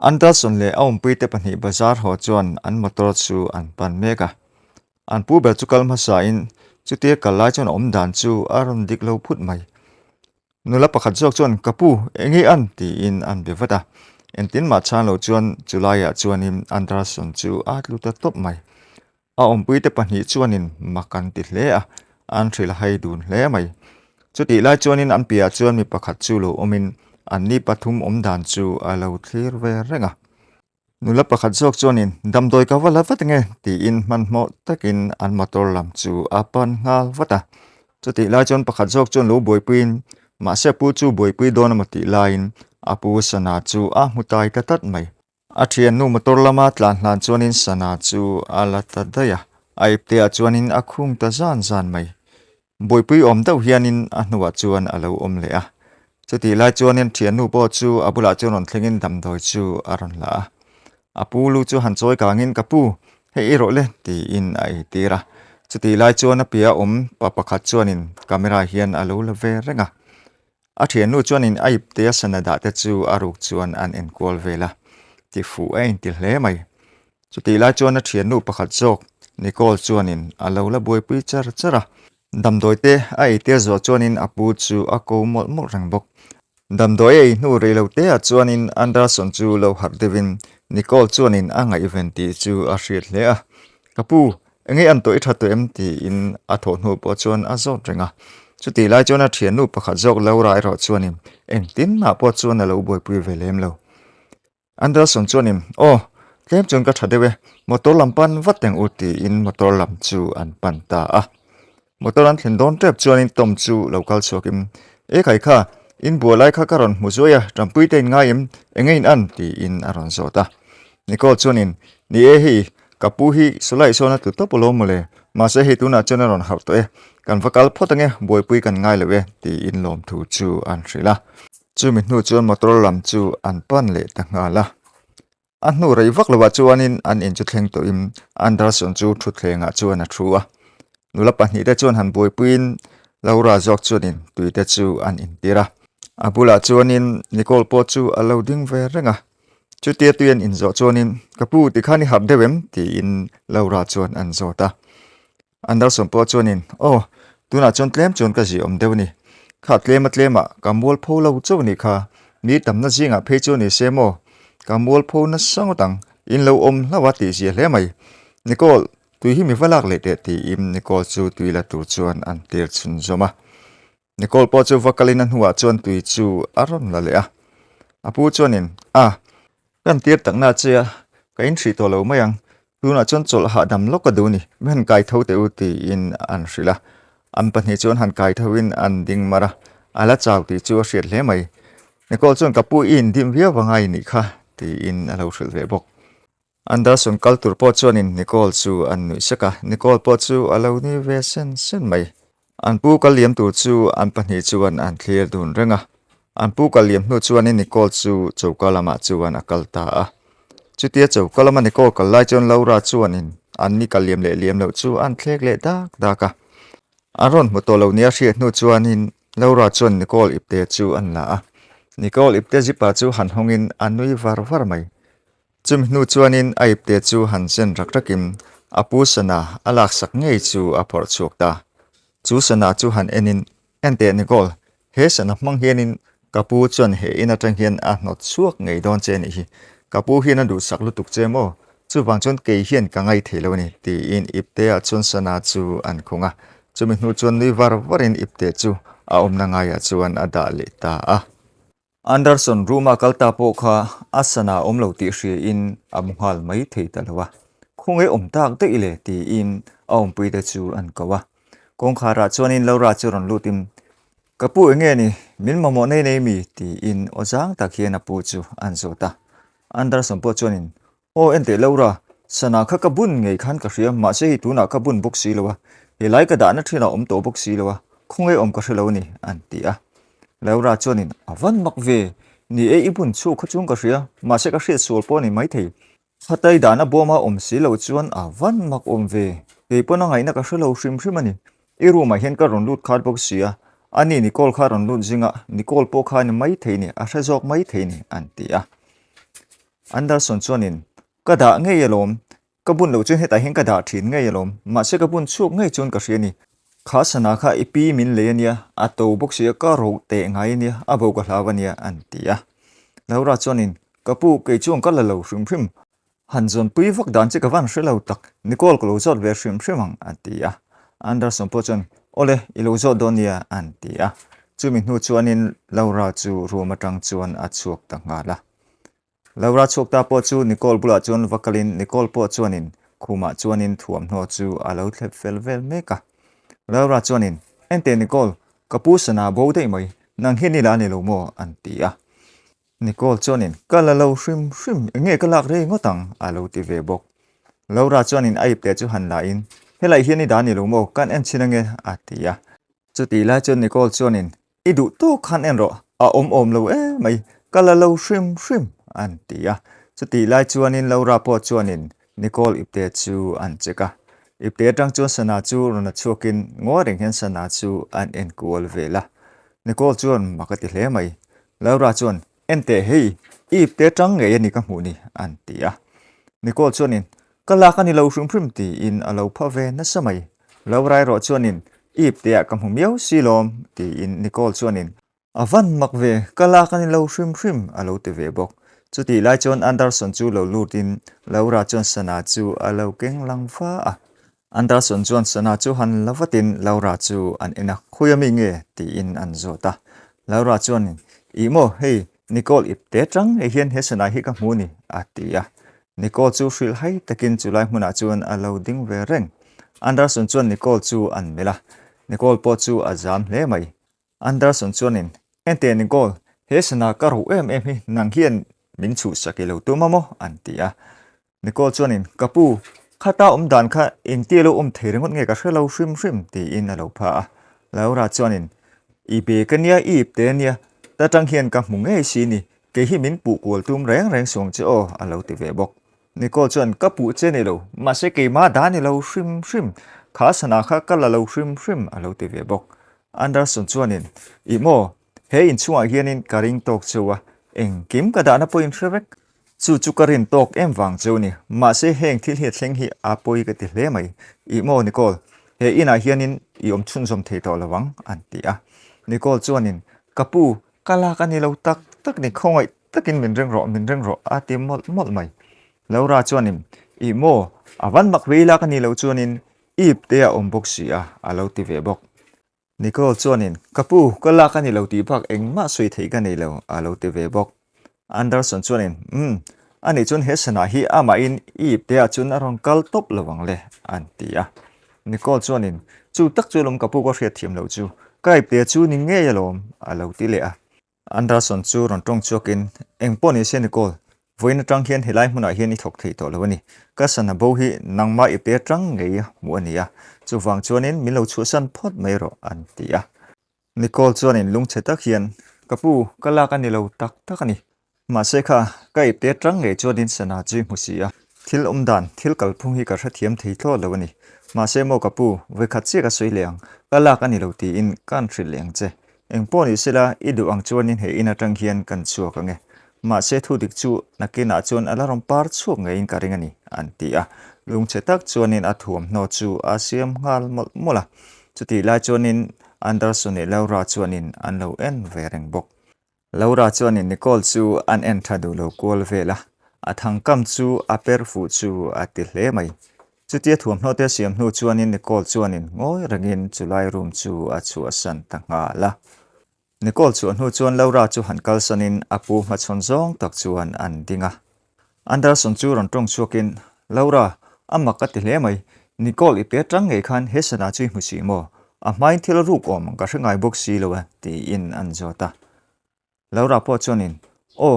anda son le aum pui te pani bazar ho chuan an motor chu an pan meka an pu bel chu kalma sa in chu te kalai chuan om dan chu aron dik lo phut mai nula pakhat jok chuan kapu engi an ti in an bewata entin ma chan lo chuan julai a chuan in andra son chu atlu ta top mai a om pui te pani chuan in makan ti hle a an thil hai dun hle mai chu ti lai chuan in an pia chuan mi pakhat chu lo omin an ni pathum om dan chu alo thlir ve renga nula pakhat jok chuan in damdoi ka wala wat nge ti in man mo takin an motor lam chu apan ngal wata chu ti lai chuan pakhat jok chuan lo boi puin ma se pu chu boi pui don ma ti lain apu sana chu a mutai ta tat mai a ṭhiannu motor lama tlan hlan chuan in sana chu ala ta daya ai te a chuan in a khung ta zan zan mai boi pui om deuh hianin a hnuah chuan alo om le a chu ti lai chuan in ṭhiannu po chu abula chuan on thlengin damdoi chu aron la a apu lu chu han choi kangin kapu he ero le ti in ai tira chu ti lai chuan a pia om pa pakhat chuan in camera hian alo la ve renga a ṭhiannu chuan in aip te sanada te chu aruk chuan an enkol vela ti fu ein ti hle mai chu ti lai chuan a ṭhiannu pakhat jok nikol chuan in alo la boi pui char chara damdoi te ai te zo chuan in apu chu a ko mol mol rang bok damdoi ei nu re lo te a chuan in Anderson chu lo har devin Nicole chuan in anga event ti chu a hriat hle a kapu engei an toi thato em ti in a tho hnu po chuan a zot renga chu ti lai chuan a ṭhiannu pakhat jok lo rai ro chuan in eng tin na po chuan a lo boi pui velem lo Anderson chuan in tlem chuan ka thatewe motor lampan wateng u ti in motor lam chu an pan ta a motor an thlen don trep chuan in tom chu local chokim e khai kha in bualai kha karon muzoya trampui te ngai em engein an ti in aron zota Nicole chuan in ni e hi kapu hi solai sona tu topolo mole ma se hi tuna chuan aron hauto e kan vakal photange boi pui kan ngai lewe ti in lom thu chu an hrila chu mi hnu chuan motor lam chu an pan le ta ngala an hnu rei vak lawa chuan in an in chu thleng to im Anderson chu thu thlenga chuan a thua nula pahnih te chuan han boi puin laura jok chuan in tuite chu an in tira abula chuan in Nicole po chu alo ding ve renga chu tia tuan in zo chuan in kapu ti khani hab dewem ti in laura chuan an zota Anderson po chuan in tuna chuan tlem chuan ka ji om deuh ni kha tlema kamol pho lo chu ni kha mi tamna jinga phe chu ni semo kamol pho na sangotang in lo om lawa ti ji hle mai Nicole tui hi mi valak le te ti im Nicole chu tui la tur chuan an tir chun zoma Nicole po chu vakalin an huwa chuan tui chu aron la le a apu chuan in kan tir takna chia ka in thri to lo mayang tuna chuan chol ha dam lo ka du ni men kai tho te u ti in an hrila an pahnih chuan han kai thoin an ding mara ala chaw ti chu hriat hle mai Nicole chuan kapu in dim via wangai ni kha ti in alo hril ve bok Anderson kaltur po chuan in Nicole chu an nui saka Nicole po chu alo ni ve sen mai an pu kaliam tu chu an pahnih chuan an clear dun renga an pu kaliam hnu chuan in Nicole chu chaukalama chuan a kalta a chu tia chaukalama Nicole kalai chuan laura chuan in an ni kaliam le liam lo chu an thlek le daka aron motolo nia hriat hnu chuan in laura chuan Nicole ipte chu an la a Nicole ipte zipa chu han hongin an nui var mai chum hnu chuan in a ipte chu han sen rakrakim apu sana alak sak ngei chu a phor chuak ta chu sana chu han enin ente Nicole he sana mang hianin kapu chuan he in atang hian a hnawt chuak ngei don che ni hi kapu hian an du sak lutuk che mo chu wang chuan ke hian ka ngai thelo ni ti in ipte a chuan sana chu an khunga chumi hnu chuan ni varin ipte chu a omna ngai a chuan a da le ta a Anderson ruma kalta po kha asana omlo ti hri in amuhal mai thei talawa khunge omtak te ile ti in aum pui te chu an kawa kong khara chuan in laura churon lutim kapu enge ni min mamo nei mi ti in ozang tak hian apu chu an zota Anderson po chuan in ente laura sana kha ka bun ngei khan ka hriam ma se hi tuna ka bun bok si lawa he lai ka da na thina om to bok si lawa khunge om ka hrelo ni an ti a laura chuan in avan mak ve ni e ibun chu khachung ka hria ma se ka hriat sol po ni mai thei khatai dana boma om si lo chuan avan mak om ve te pona ngai na ka hrelo hrim ani iru ma hian ka ron lut khat bok sia ani Nicole kha ron lut zinga Nicole po kha ni mai thei ni a hre jok mai thei ni an ti a อันดาส่วนชวนนินกระดาเงยลมกระบุนเหลวจนเหตุแต่เห็นกระดาถิ่นเงยลมมาเสกระบุนชุกเงยจนกระเสียนี่ข้าสนาข้าอีปีมินเลยเนี่ยอัตโตบุกเสียก็รู้เตะไงเนี่ยอาบุกลาวเนี่ยอันตีอะแล้วราชวนินกระปูเกยจงก็ละเหลวชิมชิมหันจนปุยฟักดันเจกวันเสลวตักนิโคลกลูจอดเวชิมชิมังอันตีอะอันดาส่วนพอจนโอเลอิลูจอดโดนเนี่ยอันตีอะจูมินหูชวนินแล้วราจูรัวมาจังชวนอัดชวกต่างหากละแล้วราชวกตาพอจูนิโคลบุลาจวนวักลินนิโคลพอจวนินคูมาจวนินถ่วมหัวจูอาเลวเทเฟลเวลเมกะแล้วราชวนินเอ็นเตนิโคลกับผู้สนาโบได้ไหมนังเห็นนี่ละนี่ลูโมอันตีอะนิโคลจวนินก็ละเลวชิมชิมเงี้ยก็ลักเรงก็ตังอาเลวติเวบกแล้วราชวนินไอเปจูหันลาอินเฮลัยเห็นนี่ดานี่ลูโมกันเอ็นชินังเงอันตีอะจุดที่ลาจวนนิโคลจวนินอีดูโตคันเอ็นรออมเลวไม่ก็ละเลวชิมชิมอันตีอะจุดที่ลาจวนินแล้วราพอจวนินนิโคลอิปเตจูอันเจกะอิปเตจังจวนสนาจูรนชวกินงัวเริงเห็นสนาจูอันเอ็นกูอลเวล่านิโคลจวนมากติเลไม่แล้วราจวนเอ็นเตเฮอิปเตจังเงยนี่กังหูนี่อันตีอะนิโคลจวนินก็ลากันนี่เราชิมพริมตีอินอาเราพะเวนัสมัยแล้วไรรอจวนินอิปเตะกังหูเมียวซีลอมตีอินนิโคลจวนินอวันมักเวก็ลากันนี่เราชิมพริมอาเราเตเวบอกจุดที่ไล่จนอันดาร์สันจูเราลูดินแล้วราจนสนาจูอาเราเก่งลังฟ้าอันดาร์สันจวนสนาจูหันลาวตินแล้วราจูอันเอ็นักคุยมิเงตีอินอันโจตาแล้วราจวนอีโมเฮนิโคลอิปเตจังเฮียนเฮสนาฮิกัมูนีอาตียานิโคลจูฟิลให้ตะกินจูไลมุนาจวนอาเราดิ้งเวเรงอันดาร์สันจวนนิโคลจูอันเมล่านิโคลปอจูอาจามเลไม่อันดาร์สันจวนินเอ็นเตนิโคลเฮสนาการูฮินังเฮียนมินชูสกิเลวตัวมโมอันตีอะนิโคลจวนินกับปูข้าตาดันข้าเองตีเราเทเรงดเงยกับเราชิมตีอินเราพาแล้วราจวนินอีเบกันเนี่ยอีบเตเนี่ยแต่จังเฮียนกับมุงเอชีนี่เกหิมินปูกวลตุ้มแรงส่งเจ้าเราติเวบอกนิโคลจวนกับปูเจนี่เรามาเสกมาดานี่เราชิมข้าสนาข้าก็เราชิมเราติเวบอกอันดาสุนจวนินอีโมเฮอินชัวเฮียนินการิงตกชัวเองกิมกระดานอาปุยเรเวกจู่ๆกรินตกวังเจ้านี่มาเสเฮงที่เหตุเฮงฮีอาปุยกติเลไม่อีโมนิโคลเฮอินาเฮียนินอีอมชุนสมเทตอละวังอันตีอะนิโคลจวนินกับปูกาลากันนี่เราตักนี่คงไอตักินมินเร่งรออาติมดไม่แล้วราจวนินอีโมอาวันมักเวลากันนี่เราจวนินอีบเตียอมบกสีอะอาเราติเวบอกนิโคลจวนินกับปูก็ลากันนี่เราตีพักเองมาสวยถีกันนี่เราอาเราติเวบอกอันดาร์สันจวนินอันนี้จนเฮสนาฮีอามาอินอีบเตียจนอารมณ์กัลตบระวังเลยอันตีอะนิโคลจวนินจู่ตักจู่ลมกับปูก็เสียทีมเราจู่ก็อีบเตียจู่นิ่งเงี้ยลมอาเราติเลอะอันดาร์สันจู่รอนตรงชัวกินเองป้อนเสียนิโคลวันจังเฮียนเฮลัยมุนายเฮียนนี่ถกถีตัวเลยวันนี้ก็สนบูฮีนังมาอีบเตียจังเงี้ยมัวนี่อะจู่ฟังจวนินมิลาวชัวสันพอดไม่รออันตีอะนิโคลจวนินลุงเชตักเฮียนกับปูก็ลากันนี่เราตักกันนี่มาเสกก็อีบเตียจังเงี้ยจวนินสนาจีมุสีอะทิลดันทิลกัลพุงฮีกระเทียมถีตัวเลยวันนี้มาเสโมกับปูเวคัดเสียกับสวยเลียงก็ลากันนี่เราตีอินกันทริเลียงเจเองป้อนอิสระอีดูอังจวนินเฮอินาจังเฮียนกันชัวกันเงมาเสทุดิกจูนักกินอาจวนอารมณ์ปาร์ชัวเงอินการิงันนี่อันตีอะลุงเชตักจวนินอาถ่วมโนจูอาเซียมงาลมละจุดที่ลาจวนินอันดาร์สุนิแล้วราจวนินอันเลวเอ็นเวริงบกแล้วราจวนินนิโคลจูอันเอ็นทัดูโลกัวลเวล่าอาทังกัมจูอาเปอร์ฟูจูอาติเลไม่จุดที่ถ่วมโนเตเซียมโนจวนินนิโคลจวนินงอยรังอินจุไลรูมจูอาชัวสันตังอาละนิโคลจวนหูจวนแล้วราจูหันกัลสันินอาปูมาชนซองตักจวนอันดิงะอันดาสันจูรันตรงชัวกินแล้วราอามักติเลไม่นิโคลอีเปจังเงคันเฮสนาจุยมุสีโมอาไม่ที่เรารูกอมก็ช่างไงบุกสีเลวตีอินอันจอตาแล้วราพอจวนินโอ้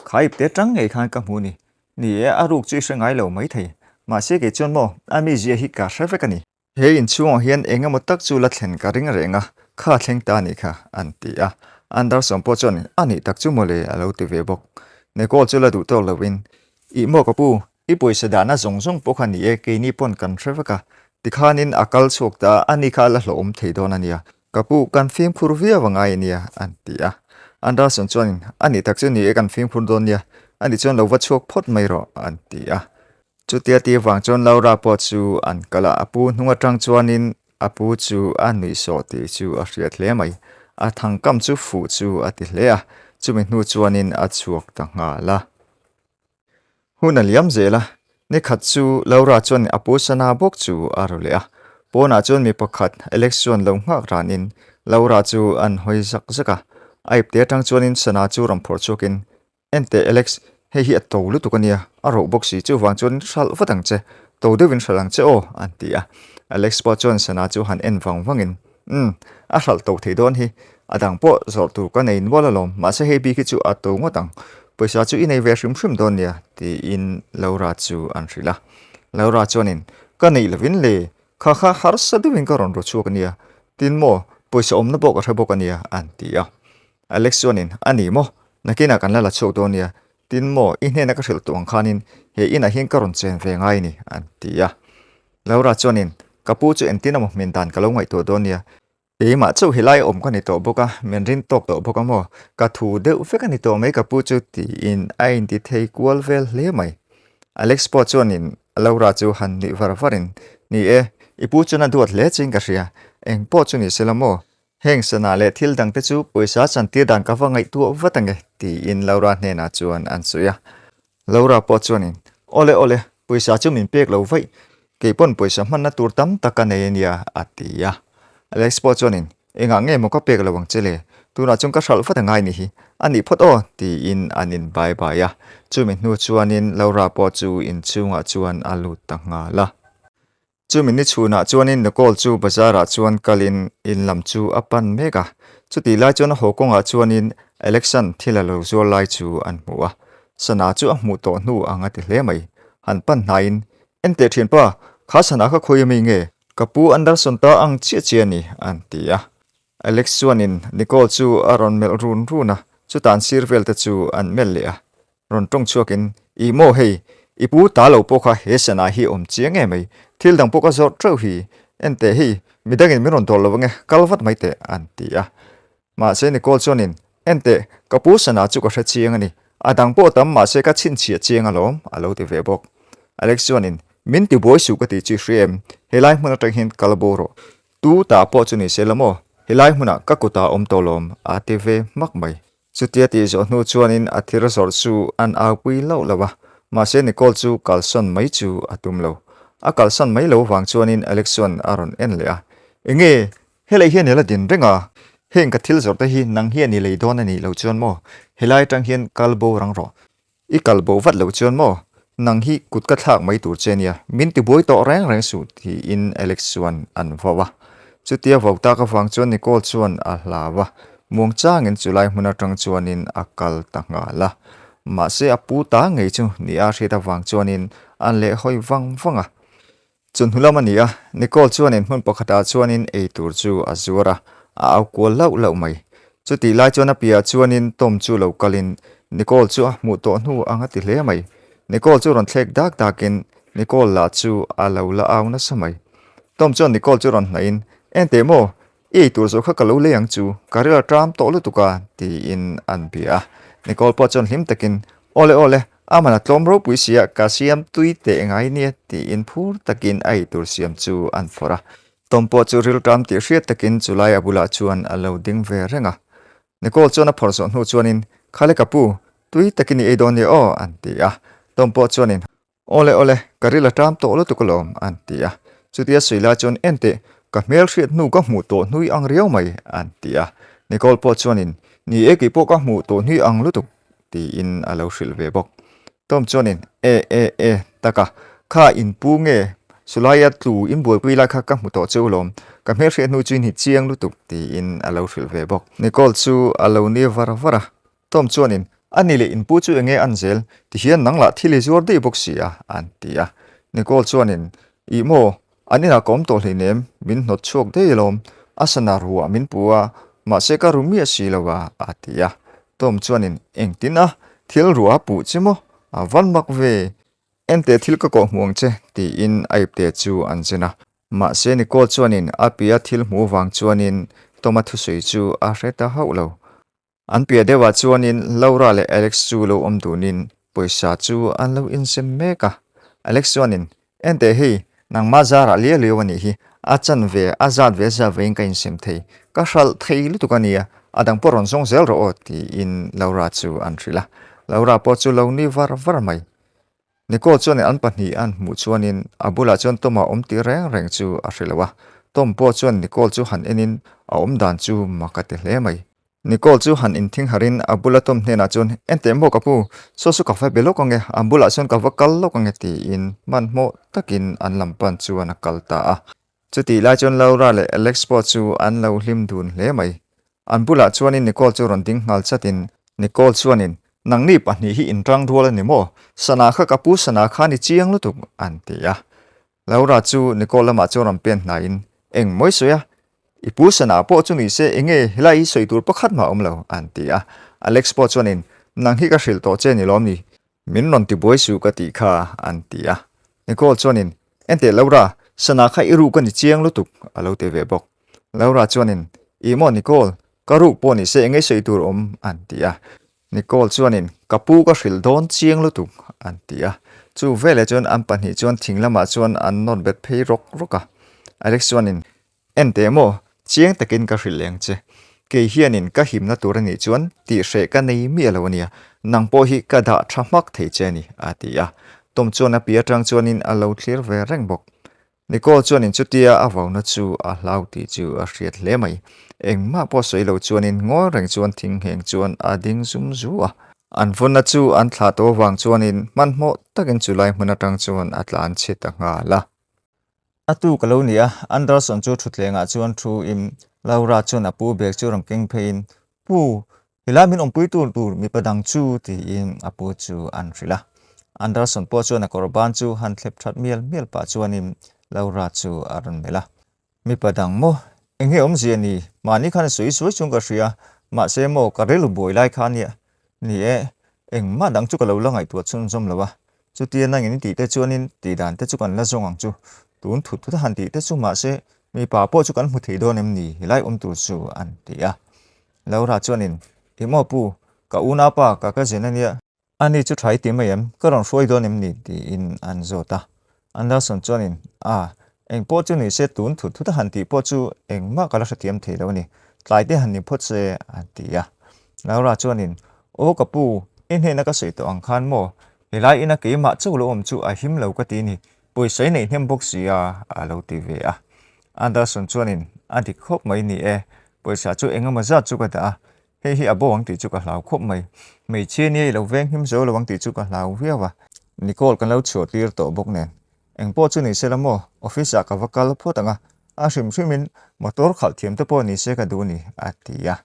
ขายเปจังเงคันกับหูนี่อารูกจุยช่างไงเลวไม่ทีมาเสกจวนโมอามีเจียฮิกาเชฟกันนี่เฮอินชัวเฮียนเองมตักจูลัดเห็นการิงเรงะข้าเล่งตานี่ค่ะอันตีอะอันดาร์สมปจนอันนี้ตักจูโมเลอาลูติเวบอกในก็จะละดูตัวละวินอีโมกับปูอีปุยสดานะจงปคันนี้เกนี่ปนกันเทรฟกะติขานินอากาลโชกตาอันนี้ข้าละหลอมเทดอนันยากับปูกันฟิล์มพูรวิยวังไงเนี่ยอันตีอะอันดาร์สนจวนอันนี้ตักจูนี่กันฟิล์มพูดอนยา ani chuan lo vachhuak phot mai ro an ti a chu tia ti wang chuan Laura po chu an kala apu hnunga tang chuanin apu chu anui so ti chu a hriat hle mai a thangkam chu fu chu ati hle a chumi hnu chuanin a chuak ta nga la hun aliam zela ni khat chu Laura chuan apu sana bok chu aro le a pona chuan mi pakhat election lo ngak ranin Laura chu an hoi zak zaka aip te tang chuanin sana chu ram phor chokin ente Alex hei hi to lu tukania aro boxi chu wang chuan sal watang che to devin salang che o antia Alex po chuan sana chu han en vangin a sal to thei don hi adang po zor tu ka nei bola lom ma se hei bi ki chu ato ngotang poisa chu inei ve shrim don nia ti in Laura chu an rila Laura chuanin ka nei lovin le kha kha har sa devin ka ron ro chu kania tin mo poisa omna bok a thabo kania antia Alex chuanin ani mo nakina kan la chok don nia tin mo inhe na ka hril tuang khanin he ina hin karon chen ve ngai ni antia Laura chuanin kapu chu entina mo min dan kalo ngai to donia e ma chu hilai om ka ni to boka menrin tok to boka mo ka thu de u fe ka ni to mai kapu chu ti in ain ti thei kwal vel hle mai Alex po chuanin Laura chu han ni varvarin ni ipu chuna duat le ching ka ria eng po chu ni selamo heng sana le thil dang te chu poisa chan ti dan ka wangai tu watange ti in Laura ne na chuan an suya Laura po chuanin ole poisa chu min pek lo vai ke pon poisa man na tur tam taka nei nia atia Alex po chuanin enga nge mo ka pek lo wang chele tura chung ka sal fa ngai ni hi ani phot o ti in anin bye bye ya chu min nu chuanin Laura po chu in chunga chuan alu ta nga la chu min ni chuna chuanin Nicole chu bazara chuan kalin in lam chu apan mega chu ti lai chuan hokonga chuanin election thilalo zo lai chu an muwa sana chu a mu to nu anga ti hle mai han pan nain ente thian pa kha sana kha khoi mi nge kapu andar sonta ang chia chia ni antia Alex chuanin Nicole chu aron mel run runa chu tan sirvel te chu an mel le a ron tong chuakin I mo hei ipu ta lo po kha he sana hi om chiang e mai thil dang po ka zor trau hi ente hi midangin miron tol lo nge kalvat mai te antia ma se Nicole chuanin ente kapu sana chu ka hre chiang ani adang po tam ma se ka chin chia chiang alom alo ti ve bok Alex chuanin min ti boy su ka ti chi hrem helai hmuna tang hin kalboro tu ta po chu ni selamo helai hmuna ka kuta om tolom atv mak mai chutia ti zo nu chuanin athira zor chu an au pui lo lawa ma se Nicole chu kalson mai chu atum lo a kalson mai lo wang chuanin election aron en le a enge helai hian hela din renga heng ka thil zor te hi nang hian ni le don ani lo chuan mo helai tang hian kalbo rang ro I kalbo vat lo chuan mo nang hi kut ka thak mai tur chenia min ti boy to reng su thi in election an vawa chutia vauta ka wang chuan Nicole chuan a hlawa muang changin chulai hmuna tang chuanin akal ta nga la ma se apu ta ngei chu ni a hre ta wang chuanin an le hoi wanga chun hulama ni a Nicole chuanin hmun pakhata chuanin ei tur chu azura a au ko lo mai chuti lai chuan a pia chuanin tom chu lo kalin Nicole chu a mu to hnu anga ti hle mai Nicole chu ron thlek dak dakin Nicole la chu a lo la au na samai tom chuan Nicole chu ron nain ente mo ei tur zo kha kalo le ang chu karela tram to lu tuka ti in an bia Nicole po chon hlim takin ole amana tlom ro puisia ka siam tui te ngai ni ti in phur takin ai tur siam chu an fora tom po chu ril tram ti hriat takin chulai abula chuan alo ding ve renga Nicole chuan a phorso hnu chuanin khale kapu tui takin ei don ni o an ti a tom po chuanin ole karela tram to lu tukolom an ti a chutia suila chuan ente ka mel hriat nu ka hmu to hnui ang riau mai antia Nicole po chuanin ni eki po ka hmu to hnui ang lutuk ti in alo hril ve bok tom chuanin taka kha in pu nge sulaya tlu in boi pui la kha ka hmu to chulom ka mel hriat nu chin hi chiang lutuk ti in alo hril ve bok Nicole chu alo ni vara tom chuanin anile in pu chu enge anzel ti hian nangla thili zor dei bok sia antia Nicole chuanin I mo anina kom to hlinem min not chok de lom asana ruwa min puwa ma se ka rumia silawa atia tom chuanin engtina thil ruwa pu chimo awan mak ve ente thil ka ko hmuang che ti in aipte chu anjena ma se Nicole chuanin apia thil hmu wang chuanin tomathu sui chu a hreta haulo an pia dewa chuanin Laura le Alex chu lo om tunin poisa chu an lo in sem meka Alex chuanin ente hi nang ma zara lia lewani hi achan ve azad ve za vein ka in sem thei ka hral thei lu tukania adang poron song zel ro ti in laura chu an thrila laura po chu lo ni var mai Nicole chuan an pahnih an hmuh chuanin a bulah chuan toma awm tih reng chu a hrilowa tom pawh chuan Nicole chu han enin a awm dan chu makate hle mai Nicole chu han in thing harin a bula tom hnenah chuan ente mo kapu sosu ka fa belo kange a bulah chuan ka vakal lo kange ti in man mo takin an lampan chuan a kalta a chuti lai chuan Laura le Alex pawh chu an lo hlim dun hle mai an bulah chuanin Nicole chu ron ding ngal chatin Nicole chuanin nang ni pahnih hi in tang rual ani mo sana kha kapu sana kha ni chiang lutuk an tia Laura chu Nicole lama chu ram pen na in eng moi soya ipu sana po chu ni se enge hilai soitur pakhat ma omlo an tia Alex po chuanin nang hi ka hril to che ni lom ni min non ti boi su ka ti kha an tia Nicole chuanin ente Laura sana kha iru ka ni chiang lutuk alo te ve bok Laura chuanin imo Nicole karu po ni se enge soitur om an tia Nicole chuanin kapu ka hril don chiang lutuk an tia chu vele chuan an pahnih chuan thinglama chuan an not bet phei roka Alex chuanin ente mo chiang takin ka hril leng che ke hianin ka himna tur ani chuan ti hre ka nei mi alowania nang po hi ka da thahmak thei che ni atia tom chuan a pia tang chuanin a lo thlir ve reng bok Nicole chuanin chutia a vauna chu a hlau ti chu a hriat hle mai engma po soilo chuanin ngo reng chuan thing heng chuan a ding zum zuwa an vuna chu an thla to wang chuanin man mo takin chulai hmuna tang chuan atlan cheta nga la atu kalonia Anderson chu thutlenga chuan thu im Laura chuan apu bek chu ram keng phein pu hilamin ompui tur mi padang chu ti in apu chu an rila Anderson po chuan a korban chu han thlep that miel pa chuanin Laura chu aron mela mi padang mo enghe omziani mani khan sui chung ka hria ma se mo karelu boilai khania ni e engma dang chu kalo langai tu chun zom lawa chu tia na ngin ti te chuanin ti dan te chu kan la zong ang chu tun thut thut han ti te chu ma se mi pa po chu kan hmu thei don em ni hilai tu chu an tia Laura chuanin imo pu ka una pa ka zenania ani chu thai ti mai em ka ron hroi don em ni ti in an zota Anderson chuanin eng po chu ni se tun thut han ti po chu engma kala hrathiam thei lo ni tlai te han ni phot se an tia Laura chuanin o kapu in he na ka sei to ang khan mo hilai ina ke ma chu lo om chu a him lo ka ti ni poi sei nei hnem bok sia a lo ti ve a Anderson chuanin anti khop mai ni e poi sa chu engama za chu ka da he hi abo wang ti chu ka hlau khop mai che ni lo veng him zo lo wang ti chu ka hlau hiawa Nicole kan lo chu tir to bok nen eng po chu ni se lamo office ka vakal photanga a hrimin motor khal thiam te po ni se ka du ni atia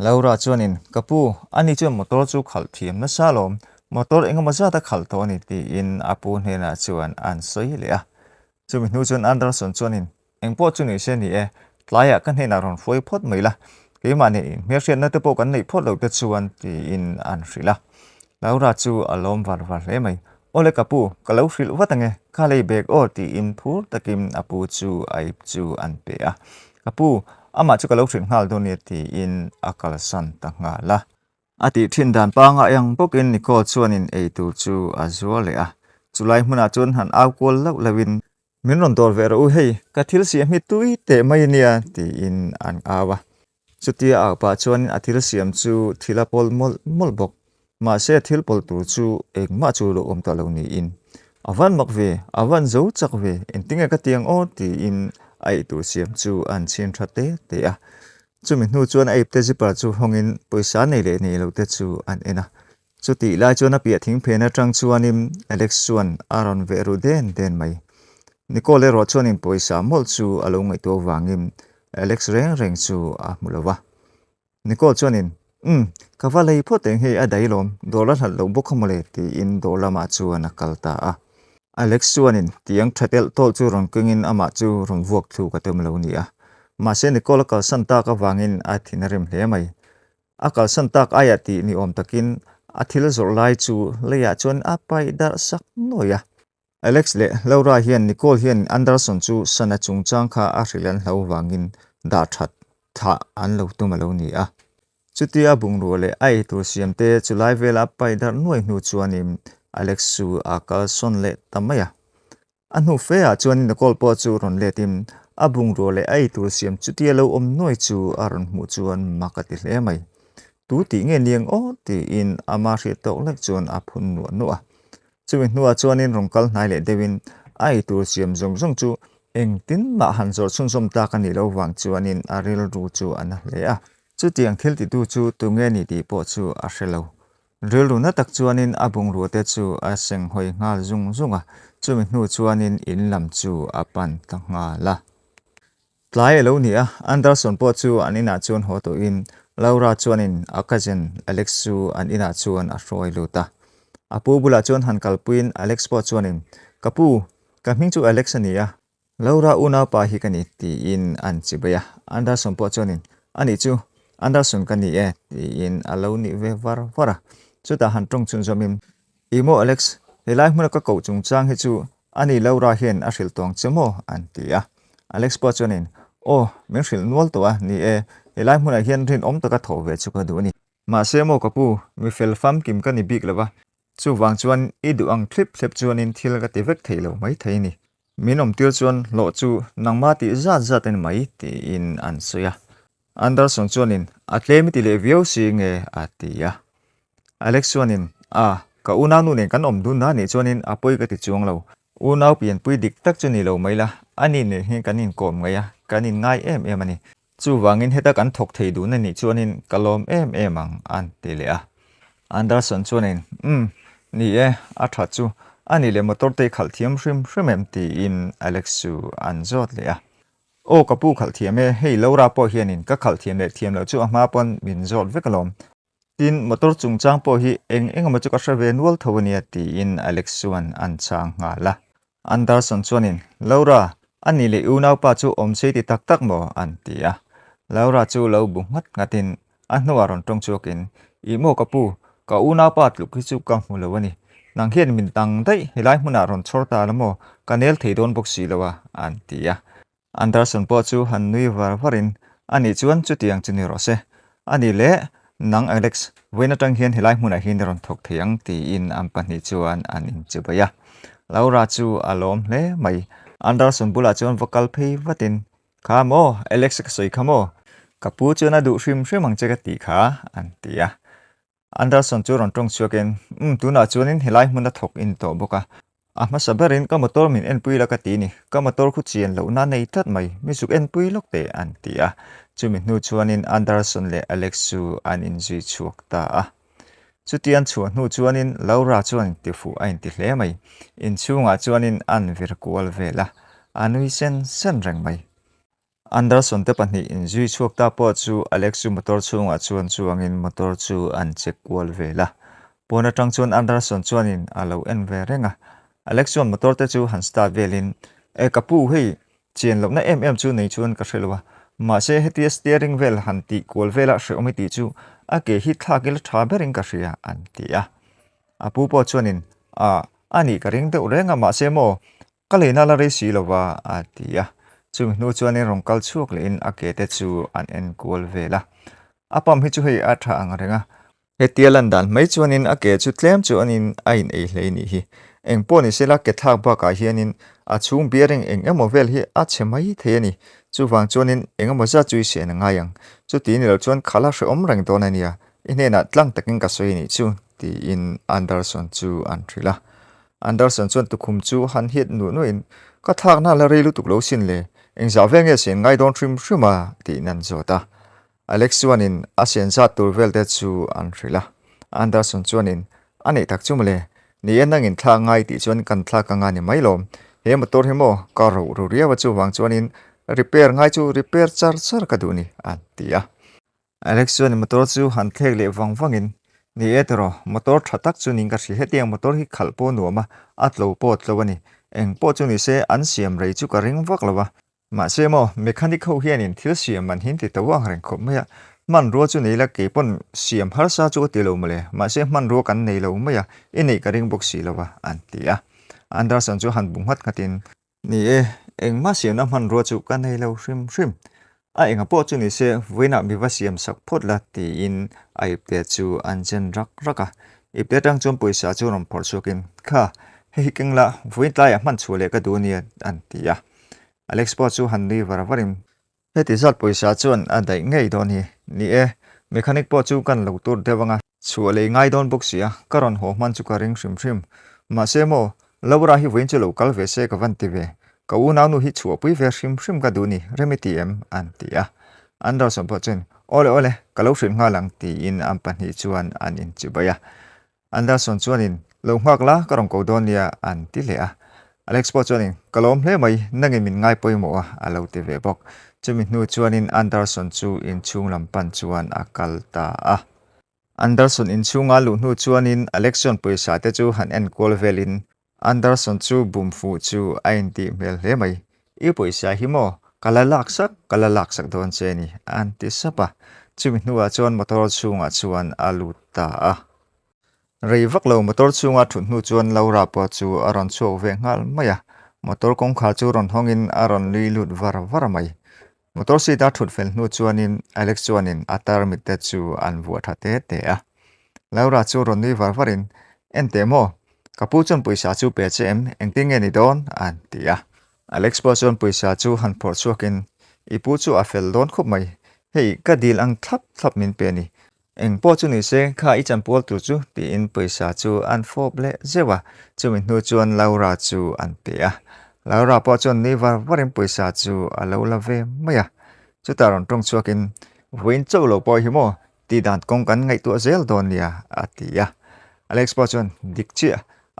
Laura chuanin kapu ani chu motor chu khal thiam na salom motor engama za ta khal to ni ti in apu hena chuan an soi le a chumi nu chuan Anderson chuanin eng po chu ni se ni e tlaya kan hena ron foi phot mai la ke mani me hriat na te po kan nei phot lo te chuan ti in an hrila Laura chu alom var le mai ole kapu kalau hril watange khalei bek o ti in phur takim apu chu ai chu an pe a kapu ama chu kalau hrin ngal do ni ti in akal san ta nga la ati thin dan pa nga yang pokin Nicole chuanin ei tu chu azua le a chulai hmuna chun han alcohol lo lawin min ron dor ver u hei ka thil siam hi tui te mai nia ti in an awa chutia a pa chuan athil siam chu thilapol mol bok ma se thil pol tu chu engma chu lo om ta lo ni in avan makve avan zo chakve entinga ka tiang o ti in ai tu siam chu an chin thate te a chumi hnu chuan ai te zipa chu hongin poisa nei le ni lo te chu an ena chuti lai chuan a pia thing phena tang chuanin Alex chuan aron veru den mai Nicole ro chuanin poisa mol chu alo ngai to wangin Alex reng chu a mulowa Nicole chuanin kavalei photeng he adailom dollar hal lo bokhamole ti in dollar ma chu an kalta a Alex chuanin tiang thatel tol chu ron kingin ama chu ron vuak thu ka tem lo ni a ma se Nicole ka santa ka wangin a thinarim hle mai akal santak ayati ni om takin athil zor lai chu leya chuan apai dar sak noya Alex le Laura hian Nicole hian Anderson chu sana chungchang kha a hrilan hlo wangin da that tha an lo tumalo ni a chuti a bung ro le ai tur siam te chulai vela pai dar nuai hnu chuanin Alex chu a kal son le tamaya anu fe a chuanin kol po chu ron le tim a bung ro le ai tur siam chuti lo om nuai chu aron mu chuan makati hle mai tu ti nge niang o ti in ama hri to lek chuan a phun nu nu a chuin hnuah chuanin rongkal hnai le dewin ai tur siam zong zong chu eng tin ma han zor chun som ta kan ni lo wang chuanin a ril ru chu an hle a chu tiang thil ti tu chu tu nge ni ti po chu a hrelo ril ru na tak chuanin a bung ru te chu a seng hoi ngal zung zunga chuin hnu chuanin in lam chu a pan ta nga la tlai lo ni a Anderson po chu an ina chuan ho to in Laura chuanin akajen Alex chu an ina chuan a hroi lu ta apu bula chuan han kalpuin Alex po chuanin kapu ka hming chu Alex ania Laura una pa hi kani ti in an chibaya Anderson po chuanin ani chu Anderson kani e ti in alo ni ve var vara chu ta han tong chun zomim imo Alex helai hmuna ka ko chung chang hi chu ani Laura hian a hril tong chemo an ti a Alex po chuanin o min hril nual to a ni e helai hmuna hian rin om taka tho ve chu ka du ni ma semo kapu mi fel fam kim kani big lawa chu wang chuan i du ang clip thlep chuan in thil ka ti vek theilo mai thei ni minom tir chuan lo chu nangma ti zat zat en mai ti in an soya Anderson chuan in atlemi ti le view si nge atia Alex chuan in ka una nu ne kan om du na ni chuan in apoi ka ti chuang lo unau pian pui dik tak chu ni lo mai la ani ne he kanin kom ngaya kanin ngai em em ani chu wangin heta kan thok thei du na ni chuan in kalom em em ang an ti le a Anderson chuan in ni e a tha chu ani le motor te khal thiam hrim hrim em ti in Alex chu an zot le a o kapu khal thiam e hei Laura po hianin ka khal thiam le thiam lo chu a ma pon min zot vekalom tin motor chung chang po hi eng ma chu ka hra ve nual thawani ti in Alex chuan an chang nga la Anderson chuanin Laura ani le unau pa chu om sei ti tak tak mo an ti a Laura chu lo bu ngat ngatin a hnuaron tong chuakin imo kapu ka una pat lu ki chu ka mulawani nang hian min tang dai helai hmuna ron chorta lamo kanel theidon boxi lawa an tia Anderson po chu han nui war warin ani chuan chu tiang chuni rose ani le nang Alex wena tang hian helai hmuna hin ron thok thiang ti in am pani chuan an in chubaya Laura chu alom hle mai Anderson bula chuan vocal phei watin khamo Alex ka soi khamo kapu chuna du hrim hrim ang cheka ti kha an tia Anderson chu ron tong chuakin tuna chuanin helai hmuna thok in to boka ahma saberin ka motor min en pui la ka ti ni ka motor khu chian lo na nei that mai misuk en pui lok te an tia chumi hnu chuanin Anderson le Alex chu an in zui chuak ta a chutian chuan hnu chuanin Laura chuan ti fu a in ti hle mai in chunga chuanin an vir kual vela anui sen sen reng mai Anderson te pahnih in zui chuak ta po chu Alex chu motor chunga chuan chuangin motor chu an check kual vela pona tang chuan Anderson chuanin alo en ve renga Alex chuan motor te chu han start velin e kapu hei chen lo na em chu nei chuan ka hrelowa ma se heti steering wheel han ti kual vela hreomi ti chu a ke hi thakil tha bering ka hria an ti a apu po chuanin ani ka ring de renga ma se mo ka leina la re si lowa a ti a chung hnu chuanin rongkal chuak le in a ke te chu an en kual vela apam hi chu hei a tha ang renga hetialan dan mai chuanin a ke chu tlem chu anin a in ei hlei ni hi eng poni sela ke thak ba ka hianin a chung bearing eng emo vel hi a chemai theani chu wang chuanin eng emo za chui se na ngayang chu ti ni lo chuan khala hre om reng ton ania inena tlang takin ka soi ni chu ti in Anderson chu an thrila Anderson chuan tukhum chu han hiat nu nu in ka thak na la reilu tuk lo sin le eng za venge sin ngai don trim thrima ti nan zota Alex chuanin a sian za tur vel te chu an thrila Anderson chuanin ani tak chu male ni enangin thla ngai ti chuan kan thla ka nga ni mailom he motor hemo ka ro riawa chu wang chuanin repair ngai chu repair char char ka du ni an tia Alex chuanin motor chu han thlek le wangin ni etro motor thatak chu ning ka hri hetiang motor hi khalpo nuama atlo po tlowani eng po chu ni se an siam rei chu ka ring vak lawa ma se mo mechanic ho hianin thil siam man hin ti tawang reng khop maya man ro chu nei la ke pon siam har sa chu ti lo male ma se man ro kan nei lo maya inei ka ring box si lawa an tia Anderson chu han bung hat ngatin ni eng ma siam na man ro chu kan nei lo hrim hrim enga po chu ni se voina mi va siam sak phot la ti in ai pe chu an jen rak raka ipte tang chom poisa chu rom phor chokin kha hei keng la voin tlai a man chule ka du ni an ti ya alex po chu han ni var varim he ti zat poisa chuan a dai ngei don hi ni e mechanic po chu kan lo tur dewanga chule ngai don box ya karon ho man chu ka ring shrim shrim ma se mo lawra hi voin chu lo kal ve se ka van ti ve ka u na nu hi chu pui ve shrim shrim ka du ni remitiem an ti ya Anderson po chen ole ole kalau shin nga lang ti in am pan hi chuan an in chibaya Anderson chuan in lo ngak la karong ko don nia an ti le a Alex po chuan in kalom hle mai nangi min ngai poimo a lo ti ve bok chumi nu chuan in Anderson chu in chung lam pan chuan akal ta a Anderson in chunga lu nu chuan in Alex chuan poisa te chu han en kol velin Anderson chu bum fu chu ain ti mel hle mai I poisa hi mo kalalak sak don che ni anti sapa chumi nuwa chuan motor chunga chuan aluta a rei vak lo motor chunga thun nu chuan lora po chu aron chok ve ngal maya motor kong kha chu ron hongin aron lui lut var mai motor si da thut fel nu chuan in alex chuan in atar mit te chu an vu tha te a lora chu ron ni varin ente mo kapu chon poisa chu pe chem engting ani don an tia Alex po chuan poisa chu han phor chuakin ipu chu a fel don khup mai hei ka dil ang thlap min pe ni eng po chu ni se kha I chan pol tu chu ti in poisa chu an fob le zewa chu min nu chuan laura chu an pe a laura po chuan ni varin poisa chu a lo la ve maya chu taron tong chuakin voin chau lo po hi mo ti dan kong kan ngai tu zel don nia atia Alex po chuan dik chi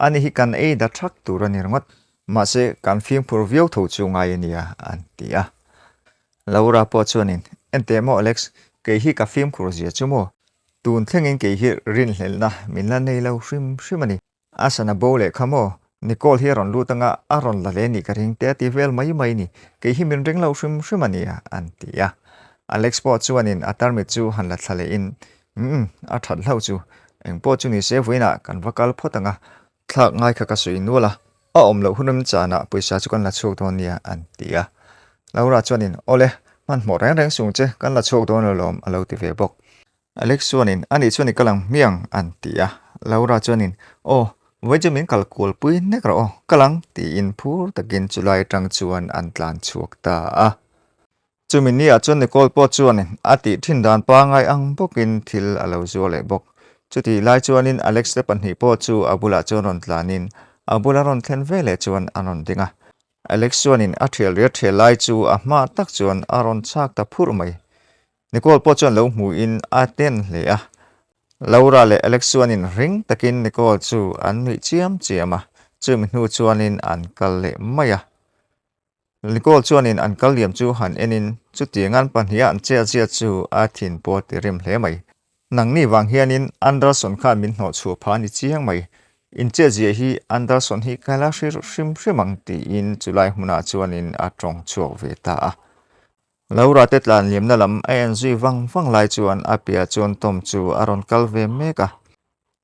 ani hi kan e da thak tur ani rangot ma se kan phim phur viau tho chu ngai ania an tia Laura po chuanin ente mo Alex ke hi ka phim khur zia chumo tun thlengin ke hi rin hlelna min la nei lo hrim ani asana bole khamo Nicole hi ron lutanga aron la le ni ka ring te ti vel mai ni ke hi min ring lo hrim ania an tia Alex po chuanin atar mi chu han la thlale in a that lo chu eng po chu ni se voina kan vakal photanga thak ngai kha ka sui nula a om lo hunam chana poisa chu kan la chok don nia an tia Laura chuanin ole man mo reng sung che kan la chok don lom alo ti ve bok Alex chuanin ani chuani kalang miang an tia Laura chuanin o Vejamin kalkul pui nekra o kalang ti in phur takin chulai tang chuan an tlan chuak ta a chumin ni a chuan Nicole po chuanin ati thin dan pa ngai ang bokin thil alo zo le bok chuti lai chuanin Alex te panhi po chu abula chuan ron tlanin abula ron thlen vele chuan anon dinga Alex chuanin a thial lai chu a ma tak chuan aron chak ta phur mai Nicole po chuan lo mu in a ten le a Laura le Alex chuanin ring takin Nicole chu an ni chiama chumi nu chuanin an kal le maya Nicole chuanin an kal liam chu han enin chu tiangan panhia an chia chu a thin po ti rim hle mai nang ni wang hianin Anderson kha min hnawhchhuah pha ni chiang mai in che zia hi Anderson hi kala shrim ti in chulai hmuna chuanin a tong chuak ve ta a Laura te tlan liam na lam ANZ vang lai chuan a pia chuan Tom chu aron kal ve meka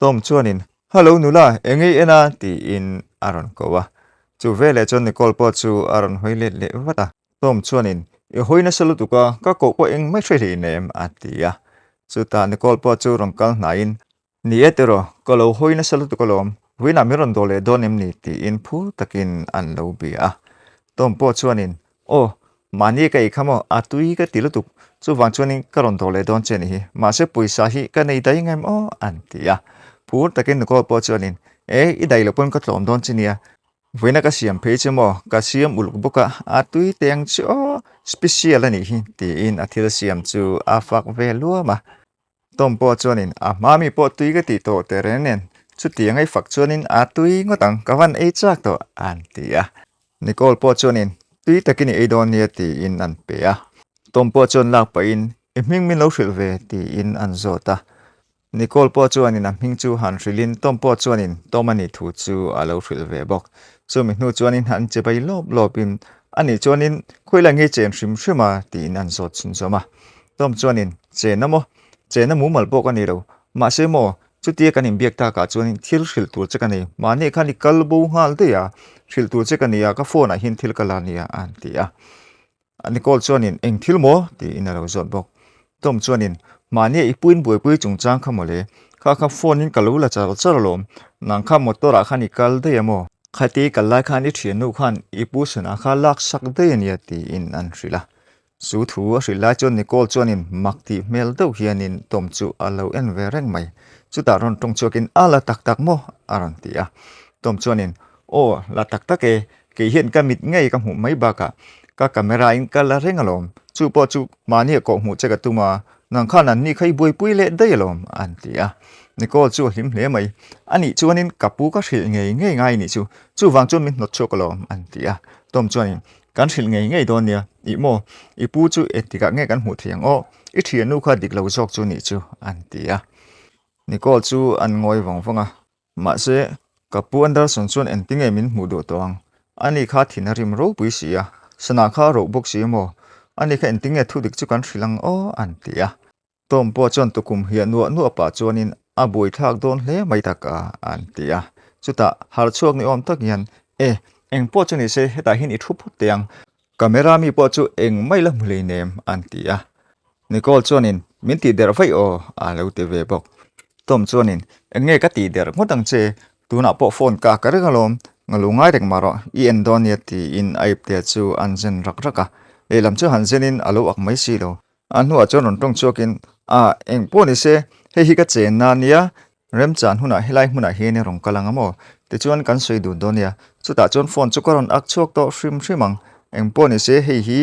Tom chuanin hello nula engei ena ti in aron kowa chu vele chuan Nicole po chu aron hoile le wata Tom chuanin e hoina salutuka ka ko po eng mai thri nem atia chu ta Nicole po chu ron kal na in ni etero kolo hoina salutuka lom wina miron dole donem ni ti in phu takin an lo bia Tom po chuanin o mani kai khamo atui ka tilutuk chu wang chuanin karon dole don cheni hi ma se puisa hi ka nei dai ngam o antia phur takin Nicole po chuanin e I dai lopon ka tlom don chinia voina ka siam phe chemo ka siam uluk boka atui teng cho special ani hi ti in athil siam chu afak ve luama Tom po chuanin a mami po tui ka ti to terenen chu tiangai fak chuanin atui ngotang kawan e chak to antia Nicole po chuanin tui takini e don nia ti in an pe a Tom po chuan lak pa in ming min lo hril ve ti in an zota Nicole po chuanin a hming chu han hrilin Tom po chuanin Tomani thu chu a lo hril ve bok chumi hnu chuanin han che bai lopin ani chuanin khoila nge chen hrimma ti in an zot chun zoma Tom chuanin chena mu mal bok ani ro ma se mo chutia kan im biak ta ka chuanin thil hril tur che kani mani khani kalbu hal te ya hril tur che kani ya ka phone a hin thil kala nia an ti a ani kol chuanin eng thil mo ti in alo zot bok tom chuanin mani ipuin buipui chungchang khamole kha phone in kalula charlom nang kha motora khani kal de emo khati kallai khan I ṭhiannu khan ipu suna kha lak sak de ania ti in an hrila su thu a hrila chon ni kol chuanin makti mel deuh hianin tom chu alo en ve reng mai chuta ron tong chuakin ala tak tak mo aron ti a tom chuanin o la tak tak e ke hian ka mit ngei ka hmu mai ba ka camera in kala rengalom chu po chu mani ko hmu cheka tuma nang khan an ni khai buipui le deialom an ti a Nicole chu hlim hle mai ani chuanin kapu ka hril ngei ngai ni chu wang chu min not chokolom an tia tom chuanin kan hril ngei don nia I mo I pu chu etika nge kan hmu thiang o I ṭhiannu kha dik lo jok chu ni chu an tia Nicole chu an ngoi wangwanga ma se kapu andar son chuan en tinge min hmu do tawang ani kha thinarim ro pui sia sana kha ro bok si mo ani kha en tinge thu dik chu kan hrilang o an tia tom po chon tukum hian nu pa chuanin a bui thak don hle mai taka an tia chuta har chuak ni om tak hian eng po chu ni se heta hin I thu phut tiang camera mi po chu eng mai la mhlei nem an tia Nicole chuanin min ti der vai o a lo te ve bok tom chuanin enge ka ti der ngodang che tuna po phone ka karengalom ngalungai rek maro I en don ye ti in aip te chu anjen rak raka lam chu hanjenin alo ak mai si lo an hu a chon ron tong chuakin eng po ni se hi ka chen na nia rem chan huna helai huna he ne rong kalanga mo te chuan kan soi du donia chuta chon phone chu karon ak chuak to hrimang eng po ni se hi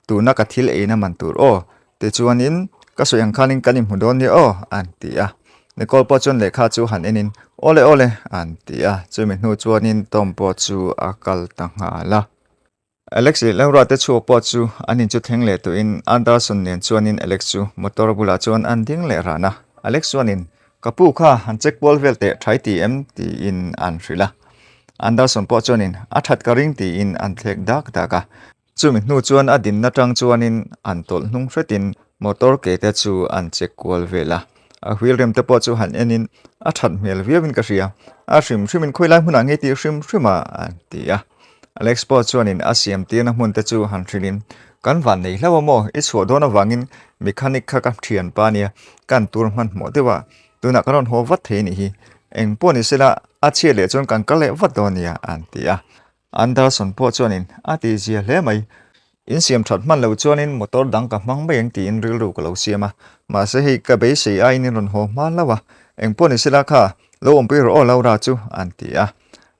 tu na ka thil e na man tur o te chuan in ka soyang khanin kanim hu don ni o an ti a Nicole po chon lekha chu han enin ole an ti a chumi hnu chuan in tom po chu akal tanga la Alex Laura te chu po chu anin chu theng le tu in Anderson nen chuan in Alex chu motor bula chuan an ding le rana Alex chuan in kapu kha han check ball vel te thai ti em ti in an hrila Anderson po chuan in a that ka ring ti in an thlek dak daka chumi hnu chuan a din na tang chuan in an tol hnung hretin motor ke te chu an check ball vela a wheel rem te po chu han enin a that mel viawin ka ria a hrimin khoilai hmuna nge ti hrimma an ti a Alex po chuanin asiam tina hmun te chu han thrilin kan van nei hlawa mo I chhuah dawna wangin mechanic kha ka thian pa nia kan tur man mo dewa tuna karon ho wat the ni hi eng po ni sela a che le chon kan kale wat donia an tia Anderson po chuanin a ti zia hle mai in siam that man lo chuanin motor dang ka mang mai eng ti in ril ru ka lo siama ma se hi ka be sei ai ni ron ho ma lawa eng po ni sela kha lo om pi ro lo ra chu an tia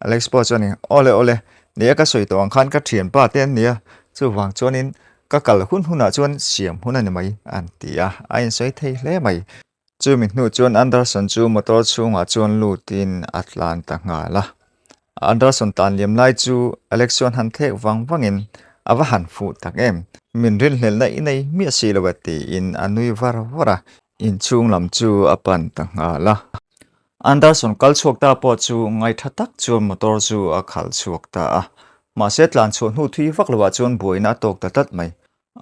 Alex po chuanin ole nia ka soi tawang khan ka thian pa ten nia chu wang chuanin ka kal huna chuan siam huna ni mai an tia a in soi thei hle mai chu mi hnu chuan Anderson chu motor chunga chuan lutin Atlanta nga la Anderson tan liam lai chu Alex chuan han thek wangin awa han fu tak em min ril hlel na inei mi silawati in anui wara in chung lam chu apan ta nga la Anderson kal chuak ta po chu ngai thatak chuan motor chu a khal chuak ta a ma se tlan chu hnu thui vak lawa chuan buina tok ta tat mai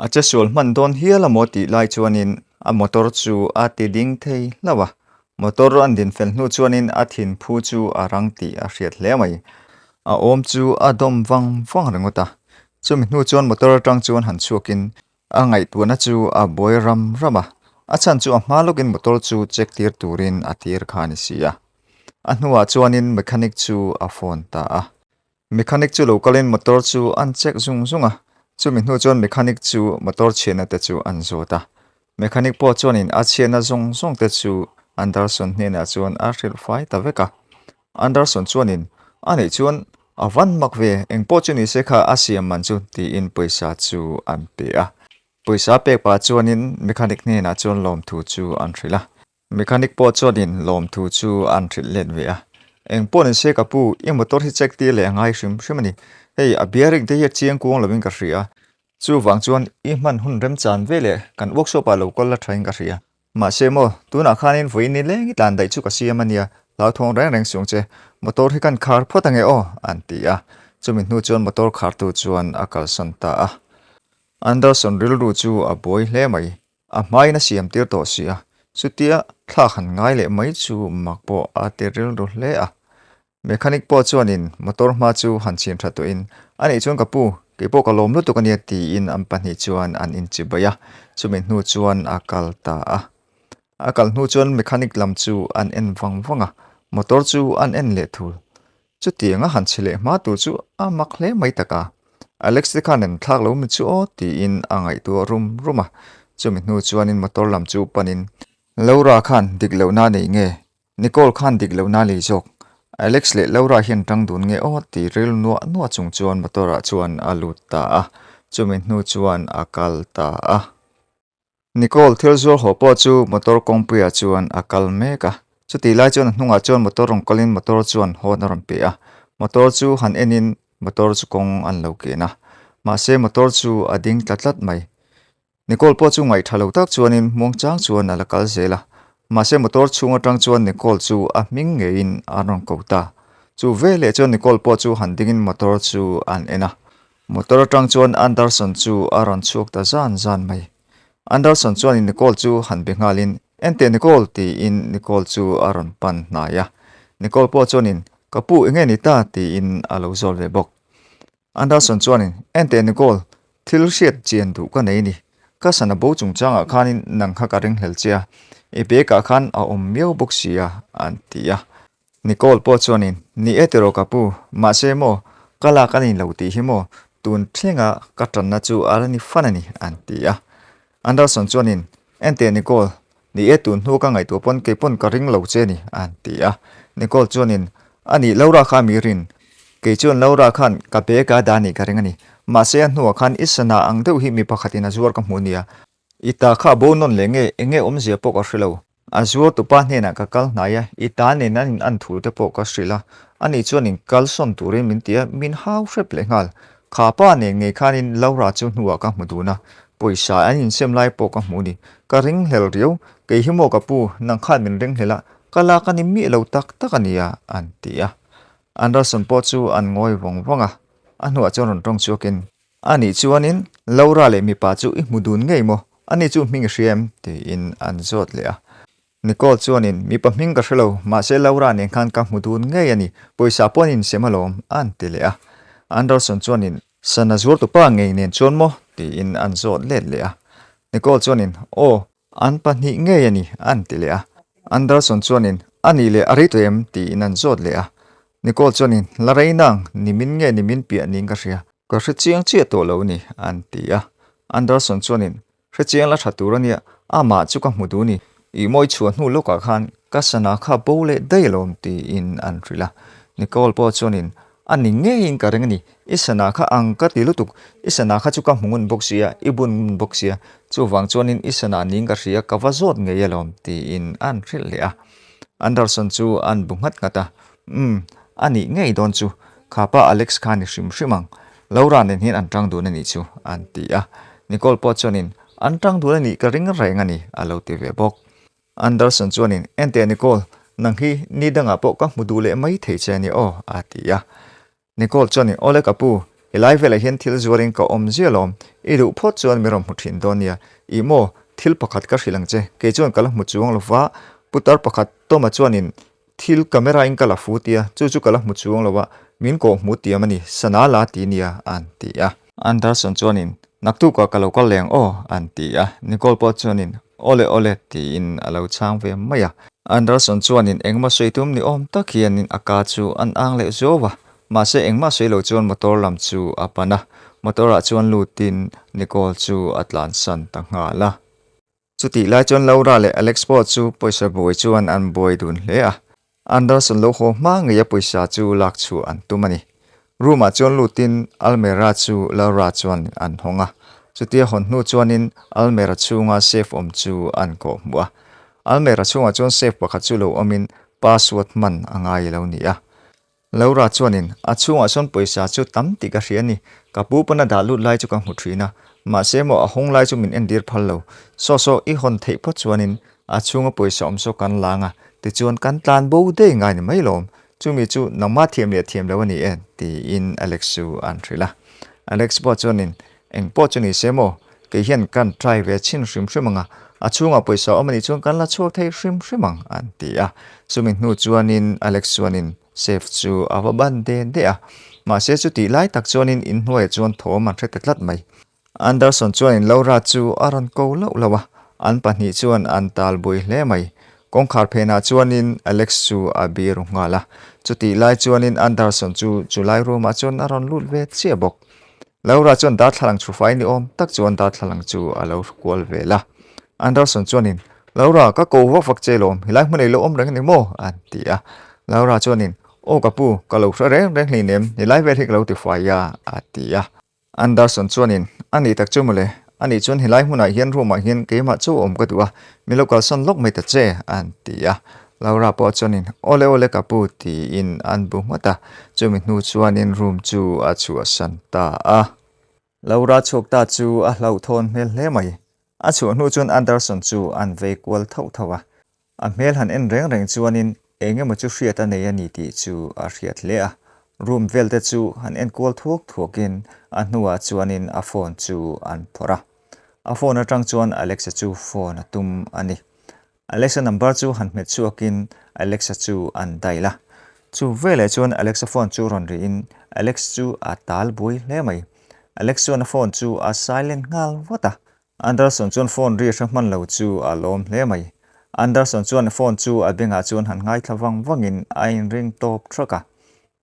a che sol man don hiala moti lai chuanin a motor chu a ti ding thei lawa motor an din fel hnu chuanin a thin phu chu a rang ti a hriat hle mai a om chu a dom wang rangota chumi hnu chuan motor tang chuan han chuakin a ngai tuana chu a boi rama a chan chu a hmalogin motor chu check tir turin a tir khani sia a hnuwa chuanin mechanic chu a phone ta a mechanic chu localin motor chu an check zunga chumi hnu chuan mechanic chu motor chhena te chu an zota mechanic po chuanin a chhena zong te chu Anderson hena chuan a hril fai ta veka Anderson chuanin ani chuan a van makve eng po chu ni se kha a siam man chu ti in paisa chu an pe a paisa pek pa chuanin mechanic hena chuan lom thu chu an thrila mechanic po chuanin lom thu chu an thril len ve a eng po ni se ka pu I motor hi check ti le ngai hrimani hei a bearing te hi chiang kuang lovin ka hria chu wang chuan I man hun rem chan vele kan workshop a local la thain ka hria ma se mo tuna khanin voin ni leng tlan dai chu ka siamania la thong reng sung che motor hi kan khar photange o an ti a chumi hnu chuan motor khar tu chuan akal son ta a Anderson ril ru chu a boi hle mai a hmai na siam tir to sia chutia thla khan ngai le mai chu makpo a te ril ru hle a mechanic po chuanin motor ma chu han chin thato in ani chuan ka pu ke po kalom lu tu kan ti in an pahnih chuan an in chibaya chumi hnu chuan akal ta a akal hnu chuan mechanic lam chu an en wanga motor chu an en le thul chu tianga han chile ma tu chu a mak hle mai taka Alex te khanen thlak lo mi chu o ti in angai tu ruma chumi hnu chuan in motor lam chu panin Laura khan dik lo na nei nge Nicole khan dik lo na le jok Alex le Laura hian tang dun nge o ti rel nuwa chung chuan motora chuan alut ta a chumi hnu chuan akal ta a Nicole thil zuar ho po chu motor kongpuya chuan akal meka chu ti lai chuan hnunga chuan motor rongkolin motor chuan ho na ron pe a motor chu han enin motor chu kong an lo ke na ma se motor chu ading tlatlat mai Nicole po chu ngai thalo tak chuanin mongchang chuan ala kal zela ma se motor chunga tang chuan Nicole chu a ming nge in aron kota chu vele chuan Nicole po chu han dingin motor chu an ena motor tang chuan Anderson chu aron chuk ta zan mai Anderson chuan in Nicole chu han bengalin ente Nicole ti in Nicole chu aron pan na ya Nicole po chuan in kapu nge ni ta ti in alo zol ve bok Anderson chuan in ente Nicole thil hriat chian du ka nei ni ka sana bo chung changa khanin nang kha ka ring hel chia e be ka khan a miau bok sia an tia Nicole po chuan in ni etero kapu ma se mo kala kanin lo ti hi mo tun thlenga ka tan na chu arani fanani an tia Anderson chuan in ente Nicole ni etun hnu ka ngai tu pon ke pon ka ring lo che ni an tia Nicole chuan in ani Laura kha mi rin ke chuan Laura khan ka be ka dani ka ring ani ma se hnu khan isana ang deuh hi mi pakhatina zuar ka hmunia ita kha bonon lenge enge omzia pok a hrilo azuar tu pa hne na ka kal hnaya ita ne nan an thul te pok ka hrila ani chuan in kalson turin min tia min hau hrep le ngal kha pa ne nge khanin Laura chu hnuwa ka hmuduna poisa anin semlai pok ka hmuni ka ring hel riu ke himo ka pu nang khan min ring hela kala ka ni mi lo tak takania an tia Anderson po chu an ngoi wanga anwa choron tong chukin ani chuanin Laura le mi pa chu I hmudun ngei mo ani chu ming hriam ti in an zot le a Nicole chuanin mi pa ming ka hrelo ma se Laura ne khan ka hmudun ngei ani poisa ponin semalom an ti le a Anderson chuanin sana zur tu pa ngei nen chon mo ti in an zot le a Nicole chuanin o an pa ni ngei ani an ti le a Anderson chuanin ani le ari tu em ti in an zot le a Nicole chuanin la reinang nimin nge nimin pi aning ka hria ka hre chiang chia to lo ni an ti a Anderson chuanin hre chiang la thaturania ama chu ka hmudu ni I moi chuan hnu loka khan ka sana kha bole dailom ti in an rila Nicole po chuanin ani nge in ka reng ni isana kha ang ka tilutuk isana kha chu ka hmungun boxia ibun boxia chu wang chuanin isana ning ka hria ka wazot nge yelom ti in an ril le a Anderson chu an bunghat ngata ani ngei don chu khapa Alex khan hrimang Laura nen hin an tang du na ni chu an ti a Nicole po chuanin an tang du na ni ka ring reng ani alo ti ve bok Anderson chuanin ente Nicole nang hi ni danga po ka hmudu le mai thei che ni o a ti a Nicole chuanin ole kapu elai vela hian thil zuarin ka om zialom iru phot chuan mirom huthin donia I mo thil pakhat ka hrilang che ke chuan kala hmu chuang lova putar pakhat toma chuanin thil camera in kala futia chu kala hmu chuang lova min ko hmu tiamani sana la ti nia an ti a Anderson chuanin naktu ka kalo ka leng o an ti a Nicole po chuanin ole ti in alo chang ve maya Anderson chuanin engma soitum ni om takhian in aka chu an ang le zowa ma se engma soilo chuan motor lam chu apana motora chuan lutin Nicole chu atlan san tangala chuti lai chuan Laura le Alex po chu poisa boi chuan an boi dun le a Anderson lo ho ma ngeya poisa chu lak chu an tumani ruma chuan lutin almera chu Laura chuan an honga chutia hon hnu chuanin almera chunga safe om chu an ko hmuwa almera chunga chuan safe pakhat chu lo omin password man angai lo ni a Laura chuanin a chunga chuan poisa chu tam ti ka hriani kapu pana da lut lai chu ka hmu thina ma se mo a hong lai chu min endir phal lo so I hon thei pho chuanin a chunga poisa om so kan langa ti chuan kan tlan bo de ngai ni mai lom chumi chu nangma thiam lo ani en ti in Alex chu an thrila Alex po chuanin eng po chuni semo ke hian kan try ve chin hrimanga a chunga poisa omani chuan kan la chhuak thei hrimang an ti a sumin hnu chuanin Alex chuanin safe chu awa ban de a mà sẽ chú tí lại tắc chuan in huệ chuan thổ mà thế tết lát mày Anderson chuan in lo ra chu aron ko lo lawa an pahnih chuan an tal bui hle mai kawngkhar phena chuan in Alex chu abir ngala chuti lai chuan in Anderson chu chulai room a chuan aron lut ve chia bok lo ra chuan da thlang chu fai ni om tak chuan da thlang chu alo kwal vela Anderson chuan in lo ra ka ko wa fak chelom hilai hmunei lo om reng ni mo an tia lo ra chuan in o kapu ka lo reng reng ni nem ni lai ve thik lo ti fai ya atia Anderson chuan in anih tak chu mule anih chuan hilai hmunah hian room ah hian keimah chu om ka tua milo kalson lok mai ta che an tia Laura po chuan in ole ole kapu ti in an bu mata chumi hnu chuan in room chu a chu a san ta a Laura chok ta chu a hlo thon hmel hle mai a chu hnu chuan Anderson chu an ve kwal thau thawa a hmel han en reng reng chuan in engemaw chu hriat a nei ani ti chu a hriat hle a room velte chu han en kwal thuak thuakin a hnuah chuanin a phone chu an phora a phone atang chuan Alexa chu phone atum ani Alexa number chu han met chuakin Alexa chu an daila chu vele chuan Alexa phone chu ron ri in Alex chu a tal bui hle mai Alex chuan phone chu a silent ngal wata Anderson chuan phone ri hman lo chu a lom hle mai Anderson chuan phone chu a benga chuan han ngai thawang vangin a in ring top traka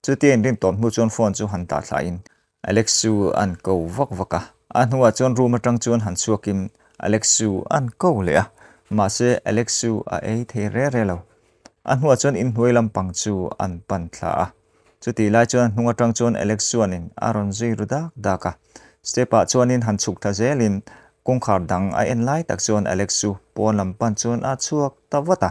chu tien rin tom mu chuan phone chu han ta thlain Alex chu an ko vak vaka an huwa chuan room atang chuan han chuakin Alex chu an ko le a ma se Alex chu a ei the re re lo an huwa chuan in hnuai lampang chu an pan thla a chu ti lai chuan hnung atang chuan Alex chuan in aron zui rudak daka stepa chuan in han chuk tha zelin kongkhar dang a en lai tak chuan Alex chu pon lampan chuan a chuak tawata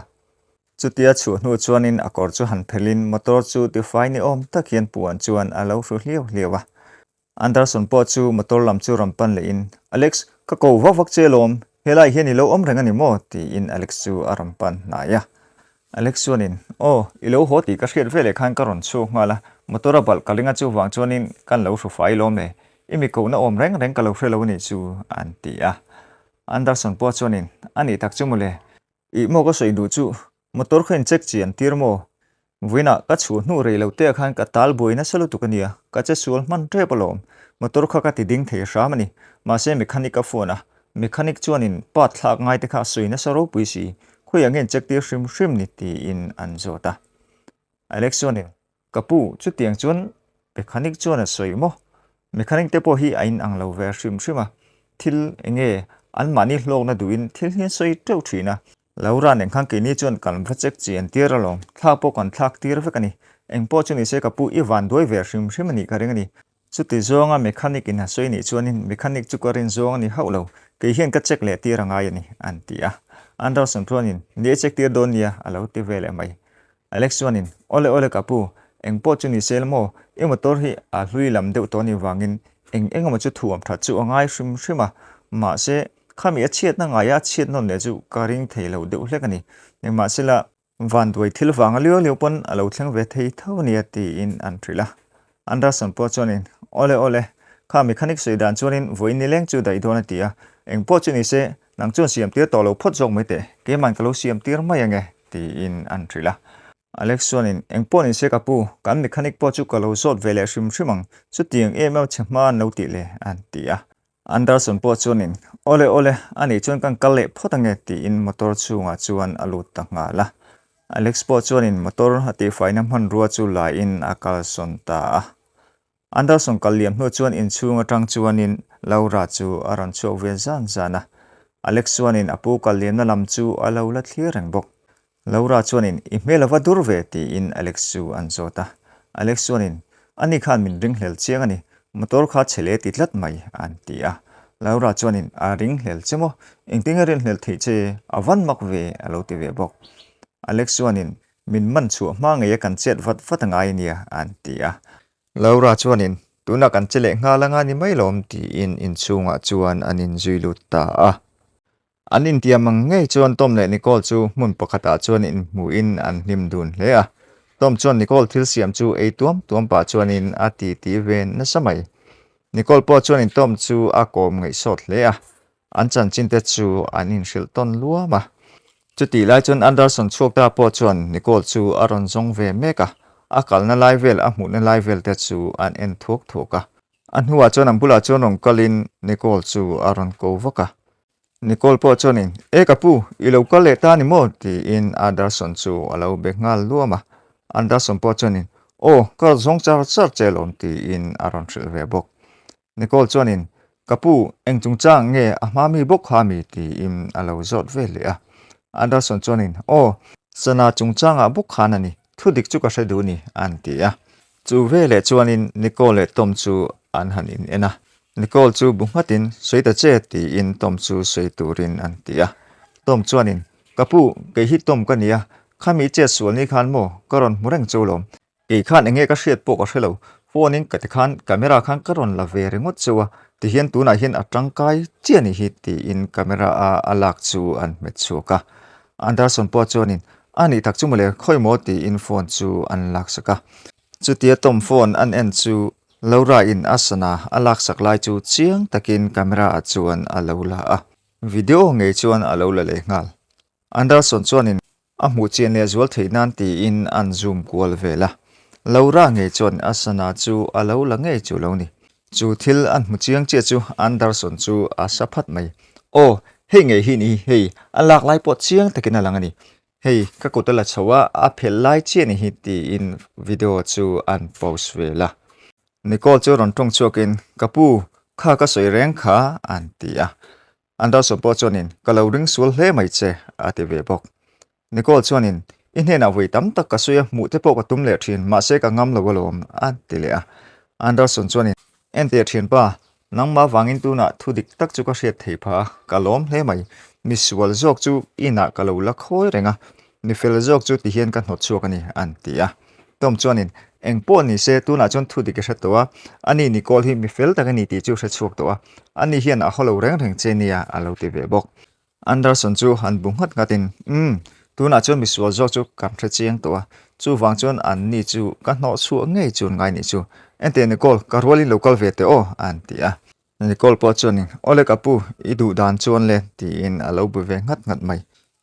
chutia chu hnu chuan in akor chu han phelin motor chu ti fai ni om takhian puan chuan a lo hru hliau hliawa Anderson po chu motor lam chu rampan le in Alex ka ko vak vak chelom helai hian i lo om reng ani mo ti in Alex chu a rampan na ya Alex chuan in ilo ho ti ka hriat vele khan ka ron chu ngala motora bal kalinga chu wang chuan in kan lo hru fai lom le imi ko na om reng reng ka lo hrelo ni chu an ti a Anderson po chuan in ani tak chu mule I mo ko soi du chu motor khen check chian tir mo Vina ka chu hnu rei lo te khan ka tal boina salu tukania ka che sul man tre palom motor kha ka ti ding thei ramani ma se mechanic ka phone a mechanic chuan in pat thlak ngai te kha suina saro puisi khoi angin check tir hrim hrim ni ti in an zota Alex chuan in kapu chu tiang chuan mechanic chuan a soi mo mechanic te po hi ain ang lo ver hrim hrim a thil enge an mani hlok na duin thil hian soi teu thina Laura neng khang ke ni chuan kan vachek chian tir along thla po kan thlak tir vekani engpo chuni se kapu I van doi ver hrim hrim ani kareng ani chuti zonga mechanic in hasoi ni chuanin mechanic chu karin zong ani haulo ke hian ka check le tir angai ani an tia Anderson chuanin ni check tir don nia alo ti vele mai Alex chuanin ole ole kapu engpo chuni selmo e motor hi a hlui lam deuh to ni wangin engama chu thuam tha chu angai hrim hrima ma se khami a chiat na ngaya chiat non le chu karing theilo deuh hlekani engma sila van doi thil wanga lio lio pon alo thleng ve thei thawni ati in an thrila Anderson po chuanin ole ole kha mechanic sei dan chuanin voin ni leng chu dai dona tia engpo chuni se nang chuan siam tir to lo phot jong mai te ke man ka lo siam tir mai ange ti in an thrila Alex chuanin engpo ni se kapu kan mechanic po chu ka lo zot vele hrim hrimang chu tiang email chhma no ti le an tia Anderson po chuanin ole ole ani chuan kan kal le photange ti in motor chunga chuan alut ta ngala Alex po chuanin motor hati faina man ruwa chu la in akal son ta Anderson kaliam hnu chuan in chunga tang chuanin Laura chu aron chu ve zan zana Alex chuanin apu kaliam na lam chu alo la thlir reng bok Laura chuanin I hmel awa dur ve ti in Alex chu an zota Alex chuanin ani khan min ring hlel chiang ani motor kha chele ti tlat mai an tia Laura chuanin a ring hlel chemo engtinga rin hlel thei che awan mak ve alo ti ve bok Alex chuanin min man chu ma nge kan chet vat vatangai nia an tia Laura chuanin tuna kan chele ngalanga ni mailom ti in chunga chuan anin zuilut ta a anin tiamang ngei chuan tom le Nicole chu mun pakhata chuan in mu in an hnim dun hle a tom chuan Nicole thil siam chu ei tuam pa chuan in ati ti ven na samai Nicole po chuan in tom chu a kom ngei sot hle a an chan chin te chu anin hril ton luama chuti lai chuan Anderson chuak ta po chuan Nicole chu aron zong ve meka akal na level a mu na level te chu an en thok thoka an huwa chon an bula chon rong kalin Nicole chu aron ko vaka Nicole po chonin e kapu ilo kale ta ni mo ti in Anderson chu alo be ngal luama Anderson po chonin o ka zong char char chelom ti in aron thil ve bok Nicole chonin kapu eng chung chang nge amami bok hami ti im alo zot ve le a Anderson chonin o sana chung chang a bok khanani thudik chu ka hredu ni an ti a chu ve le chuanin Nicole tom chu an hanin ena Nicole chu bungatin soita che ti in tom chu soiturin an tia tom chuanin kapu ke hi tom ka nia khami che sual ni khan mo karon mureng chulom ke khan enge ka hriat po ka hrelo phonin ka ti khan camera khan karon la ve rengot chuwa ti hian tuna hian atangkai chiani hi ti in camera a alak chu an met chuka Anderson po chuanin ani tak chu mole khoimo ti in phone chu an lak saka chu tia tom phone an en chu Laura in asana alak saklai chu chiang takin camera a chuan alola a video ngei chuan alola le ngal Anderson chuanin a mu chen le zual theinan ti in an zoom kwal vela Laura ngei chuan asana chu alola ngei chu lo ni chu thil an mu chiang che chu Anderson chu a saphat mai o hei ngei hi ni hei alak lai po chiang takin alangani hei ka kotala chawa a phel lai che ni hi ti in video chu an post vela Nicole chu ron tong chuakin kapu kha ka soi reng kha an tia Anderson po chuanin kalo ring sul hle mai che ati ve bok Nicole chuanin in hena voi tam tak ka soya mu te po ka tum le thin ma se ka ngam lo walom an ti le a Anderson chuanin en te thin pa nangma wangin tu na thudik tak chu ka hriat thei pha kalom hle mai misual jok chu ina kalo la khoi renga ni fel jok chu ti hian ka hnot chuak ani an tia tom chuanin engpo ni se tu na chon thu dik hretwa ani Nicole hi mi fel takani ti chu hre chuak towa ani hian a holo reng reng chenia alo ti ve bok Anderson chu han bunghat ngatin tu na chon mi sual jok chu kam hre chiang towa chu wang chon an ni chu ka hno chu ngei chun ngai ni chu ente Nicole ka roli local ve te o an ti a Nicole po chon ole kapu idu dan chon le ti in alo bu ve ngat ngat mai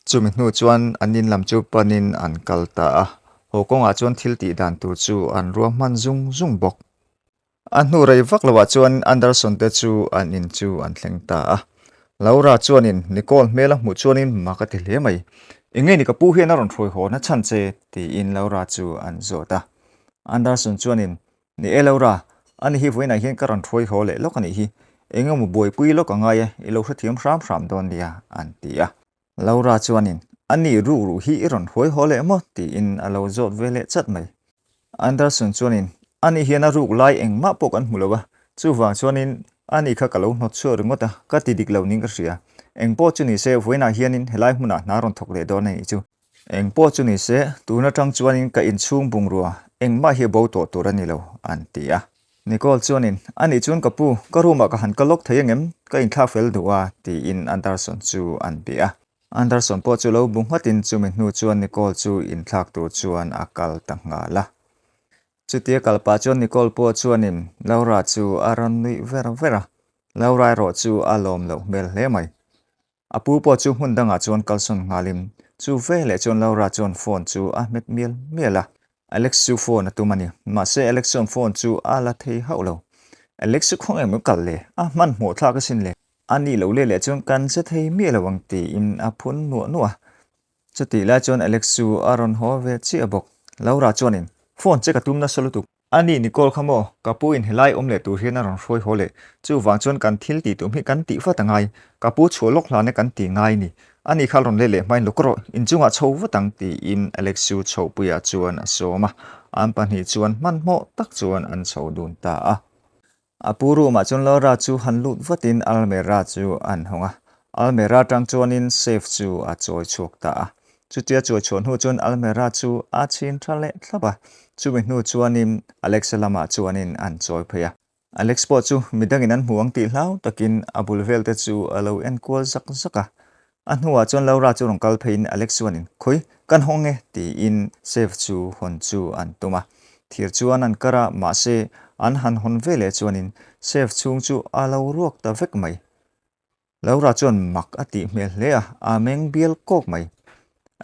chu mi hnu chuan anin lam chu panin an kalta a hokong a chuan thil ti dan tu chu an ruam man zung bok an hnu rei vak lawa chuan Anderson te chu an in chu an thleng ta a Laura chuanin Nicole mela mu chuanin makati hle mai inge ni ka pu hian aron throi ho na chan che ti in Laura chu an zota Anderson chuanin ni e Laura ani hi voina hian karon throi ho le lokani hi enge mu boi pui lo ka ngai e lo hrathiam hram don dia an ti a Laura chuanin ani ru hi iron hoi hole mo ti in alo zot vele chat mai Anderson chuanin ani hian a ruk lai engma pok an mulowa chuwang chuanin ani kha kalo hnot chu ringota ka ti dik lo ning ka ria engpo chuni se voina hianin helai hmuna naron thok le do nei chu engpo chuni se tuna tang chuanin ka in chung bung ruwa engma hi bo to turani lo an ti a Nicole chuanin ani chun kapu karuma ka han kalok thayengem ka in thla fel duwa ti in Anderson chu an bi a Anderson po chu lo bunghatin chu mi hnu chuan Nicole chu in thlak tu chuan akal tanga la chu tia kalpa chuan Nicole po chuanin Laura chu aron nui vera Laura ro chu alom lo mel hle mai apu po chu hundanga chuan kalson ngalim chu vele chuan Laura chuan phone chu a met miela Alex chu phone atumani ma se Alex chuan phone chu ala thei haulo Alex chu khong em kal le a man mo thla ka sin le ani lo le chuan kan se thei mi lawang ti in a phun nuwa chati la chuan Alex chu aron ho ve chi abok Laura chuanin phone che ka tumna solutu ani Nicole khamo kapu in helai omle tu hian aron hroi hole chu wang chuan kan thil ti tum hi kan ti fa tangai kapu cholok hla ne kan ti ngai ni ani khalron le main lokro in chunga chho watang ti in Alex chu chho puya chuan asoma an pan hi chuan man mo tak chuan an chho dun ta a apuru ma chun Laura chu hanlut vatin almera chu an honga almera tang chuanin safe chu a choi chuk ta a chu tia choi chon hu chuan almera chu a chin thale thlaba chu mi hnu chuanin Alex lama chuanin an choi phaya Alex po chu midangin an huang ti hlau takin abul vel te chu alo en kwal zaka an huwa chuan Laura chu rong kal phein Alex chuanin khoi kan honge ti in safe chu hon chu an tuma thir chuan an kara ma se an han hon vele chuanin safe chung chu alo ruak ta vek mai Laura chuan mak ati mel hle a meng bial kok mai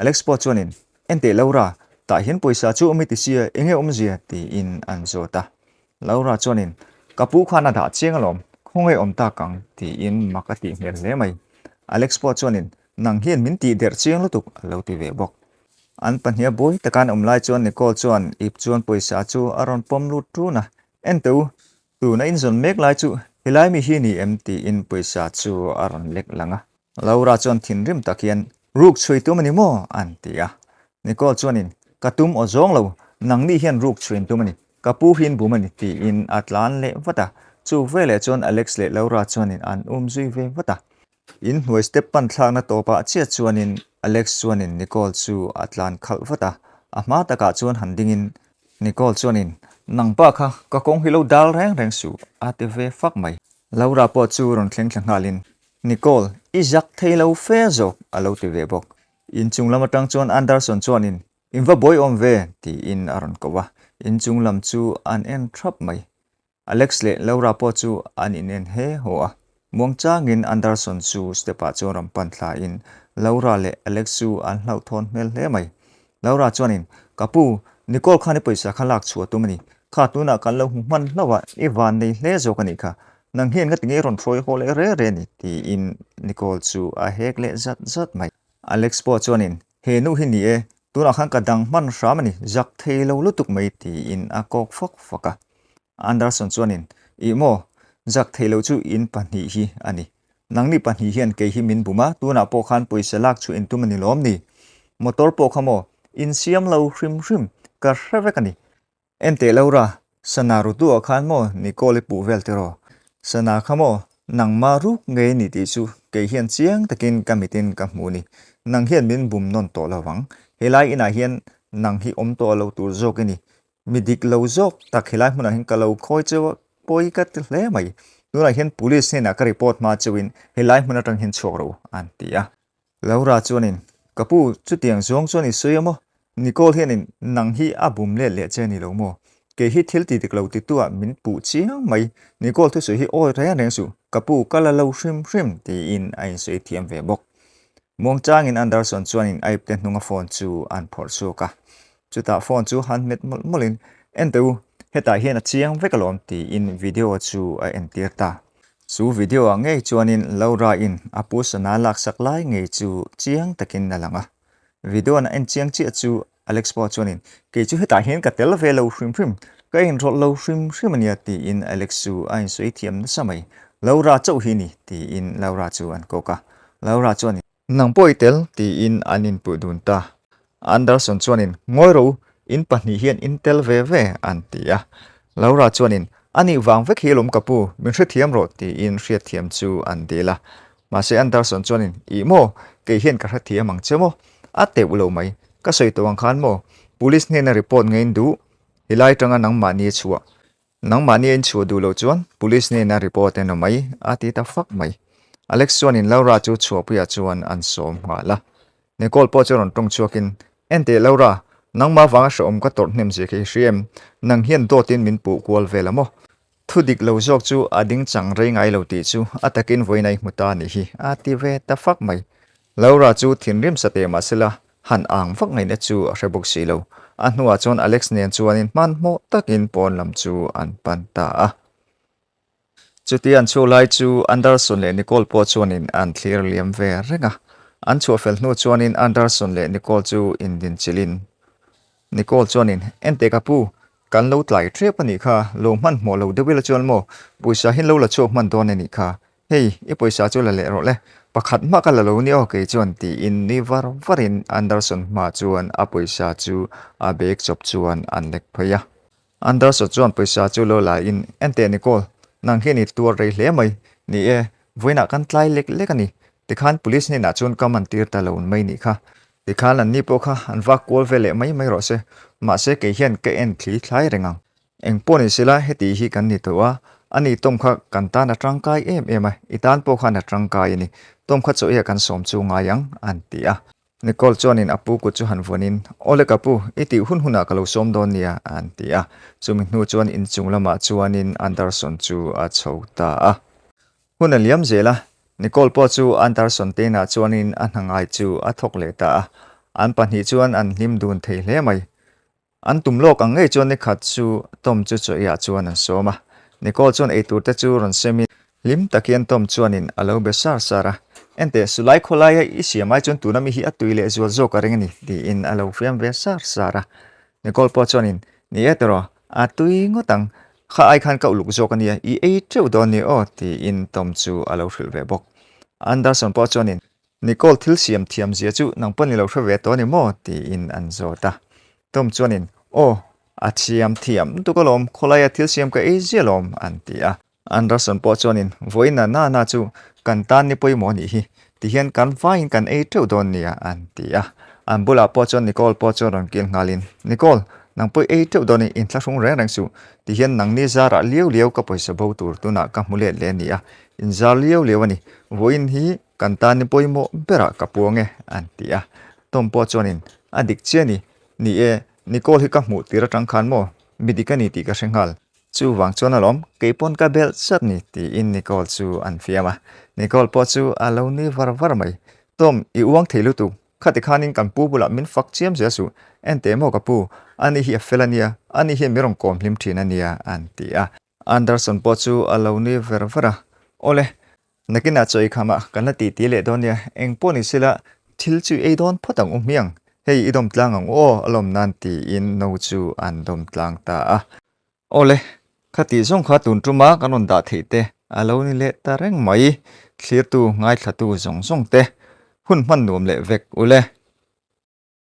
Alex po chuanin ente Laura ta hian poisa chu mi ti sia enge zia ti in an zota laura chuanin kapu khana da chengalom khongai ta kang ti in makati hmel le mai Alex po chuanin nang hian min ti der chiang lutuk lo ti ve bok an pahnia boy takan omlai chuan Nicole chuan ip chuan poisa chu aron pom lut tu na ento tu na in zon mek lai chu hilai mi hi ni empty in poisa chu aron lek langa laura chuan thin rim takian ruk chui tu mani mo an tia Nicole chuanin katum o zong lo nang ni hian ruk chuin tu mani kapu hin bu mani ti in atlan le wata chu vele chuan Alex le laura chuanin an zui ve wata in hnuai step pan thlang na topa chia chuanin Alex chuanin Nicole chu atlan khal wata ama taka chuan handingin Nicole chuanin nang pa kha ka kong hilo dal reng su atve fak mai laura po chu ron thleng halin Nicole izak thailo fe zo alo ti ve bok in chunglam atang chuan Anderson chuanin inva boy om ve ti in aron kowa in chunglam chu an en thrap mai Alex le laura po chu an in en he hoa muang changin Anderson chu stepa chu ram pan thla in laura le Alex chu an hlau thon mel hle mai laura chuanin kapu Nicole khani poisa khalak chu tumani kha tuna kan lo man lawa i van nei hle zo kani kha nang hian nga tinge ron throi hole re ni ti in Nicole chu a hek le zat mai Alex po chuanin he nu hi ni e tuna khan ka dang man ramani jak theilo lutuk mai ti in a kok faka Anderson chuanin i mo jak theilo chu in pani hi ani nangni pani hian ke hi min buma tuna po khan poisa lak chu in tumani lom ni motor po khamo in siam lo hrim ka hrevekani ente laura sanaru tu khan mo Nicole pu veltero sana khamo nang maru nge ni ti chu ke hian chiang takin kamitin ka muni nang hian min bum non to lawang helai ina hian nang hi om to lo tur zokini midik lo zok tak helai hmuna hin kalo khoi chewa poi ka tle mai nura hian police hena ka report ma chewin helai hmuna tang hin chok ro antia laura chuanin kapu chu tiang zong chuan i soyamo Nicole hianin nang hi abum le cheni lo mo ke hi thil ti dik lo ti tua min pu chiang mai Nicole thu su hi oi reng su kapu kala lo hrim ti in ain sei thiam ve bok mong changin Anderson chuanin aip te hnunga phone chu an phor chu ka chuta phone chu handmade molin enteu heta hian a chiang vekalom ti in video chu a entir ta su video a ngei chuanin laura in apu sana lak sak lai ngei chu chiang takin na langa video na en chiang chi chu Alex po chuanin ke chu heta hian ka tel ve lo hrim ka in ro lo hrim ania ti in Alex chu ain soi thiam na samai laura chau hi ni ti in laura chu an ko ka laura chuanin nang poi tel ti in anin pu dun ta Anderson chuanin ngoi ro in pahni hian in tel ve an tia laura chuanin ani vangvek hilom kapu min hre thiam ro ti in hre thiam chu an dela ma se Anderson chuanin i mo ke hian ka hre thiam ang chemo ate ulo mai ka soi to ang khan mo police ne na report ngein du hilai tanga nang mani en chu du lo chuan police ne na report en mai ati ta fak mai Alex chuanin laura chu chuapia chuan an som la Nicole po chuan tong chuakin ente laura nang ma wanga shom ka tor hnem je ke riem nang hian do tin min pu kwal velamo thudik lo jok chu ading chang rei ngai lo ti chu atakin voinai muta ni hi ati ve ta fak mai laura chu thinrim sate masela han ang vak ngai na chu rebok si lo anhuwa chon Alex nen chuanin man mo takin pon lam chu an pan ta a chutian chu lai chu Anderson le Nicole po chuanin an clear liam ve renga an chu fel nu chuanin Anderson le Nicole chu indin chilin Nicole chuanin ente kapu kan lo tlai trep ani kha lo man mo lo de wel chuan mo puisa hin lo la chok man don ani kha hei i poisa chu la le ro le pakhat ma ka la lo ni o ke chuan ti in ni varin Anderson ma chuan a poisa chu a bek chop chuan an lek phaya Anderson chuan poisa chu lo la in ente Nicole nang hi ni tur rei hle mai ni e voina kan tlai lek ani tikhan police ni na chun kaman tir ta lo mai ni kha tikhan an ni po kha an va kol vele mai ro se ma se ke hian ke en thli thlai rengang engponi sila heti hi kan ni towa ani tom kha kan ta na tangkai em itan po kha na tangkai ni tom kha chu ya kan som chu nga yang an ti a Nicole chuanin apu ku chu han vonin ole kapu iti hunhuna kalo som don nia an ti a chumin hnu chuan in chunglama chuanin Anderson chu a chhota a hun aliam zela Nicole po chu Anderson te na chuanin a hangai chu a thok le ta an pani chuan an hlim dun thei hle mai อันตุ่มโลกอังเงยจวนในขัดจูต้มจูจ่อยจวนอันโซมาในก็จวนไอตัวแต่จูรอนเซมิลิมตะเกียนต้มจวนินอาเลวเบสาร์สาระเอ็นเตสุไลโคลายอิเสียไม่จนตัวนั้นมีฮิอัตุยเลจวลโจกอะไรเงี้ยดีอินอาเลวเฟียมเบสาร์สาระในก็พอจวนินนี่เอตรออัตุยงตังข้าไอคันเกาลุกโจกันเนี่ยอีเอเจ้าดอนนี่โอตีอินต้มจูอาเลวฟิลเวบกอันดาสันพอจวนินนี่ก็ทิลเสียมเทียมเสียจูนังปนนี่เราเฟเวตัวนี่โมตีอินอันโจตาต้มจวนินโออาเทียมเทียมตุกลมโคลายทิลเสียมก็เอเจลมอันตีอะอันรัสันปอจวนินวัยน่าจูกันตานนี่ปอยมอนี่ฮีที่เห็นกันฟ้าอินกันเอเจ้าโดนเนี่ยอันตีอะอันบุลาปอจวนนิโคลปอจวนรังเกียงาลินนิโคลนังปอยเอเจ้าโดนอินทรงแรงสูที่เห็นนังนี่จาระเลี้ยวกับปอยสะบูตูร์ตัวนักกัมุเลเลนี่อะอินจาเลี้ยววันนี้วัยนี้กันตานนี่ปอยมอเบระกับพวงเออันตีอะต้มปอจวนินอดิกเจนี่เอนิโคลฮิกับหมูตีระจังขันโมมิดิกันนี่ตีกับเชงฮัลจูวังจวนอารมณ์เก็บปนกับเบลสัตนี่ตีอินนิโคลจูอันเฟียมานิโคลปอจูอาเลวนี่วาร์ไหมต้มอีวังเทลุตุขัดขานินกันปูบุละมินฟักเจียมเสียสูเอ็นเตโมกับปูอันนี้เฮียเฟลเนียอันนี้เฮียมิรงกอมลิมทีนันเนียอันตีอะอันเดอร์สันปอจูอาเลวนี่วาร์โอเลนักกินอาจจะอีกคำอ่ะกันละตีเลดอนเนี่ยเอ็งปนิสิละทิลจูเอดอนพอตังเมียงเฮ้ยอีดอมตลางโออารมณ์นันตีอินโนจูอันดอมตลางตาอะโอเลข้าตีส่งข้าตุนจุมากันนดาเทเตอาเลวนี่เละตาแรงไหมเคลียร์ตูง่ายขัดตูส่งเตหุ่นมันนวมเละเวกอุเล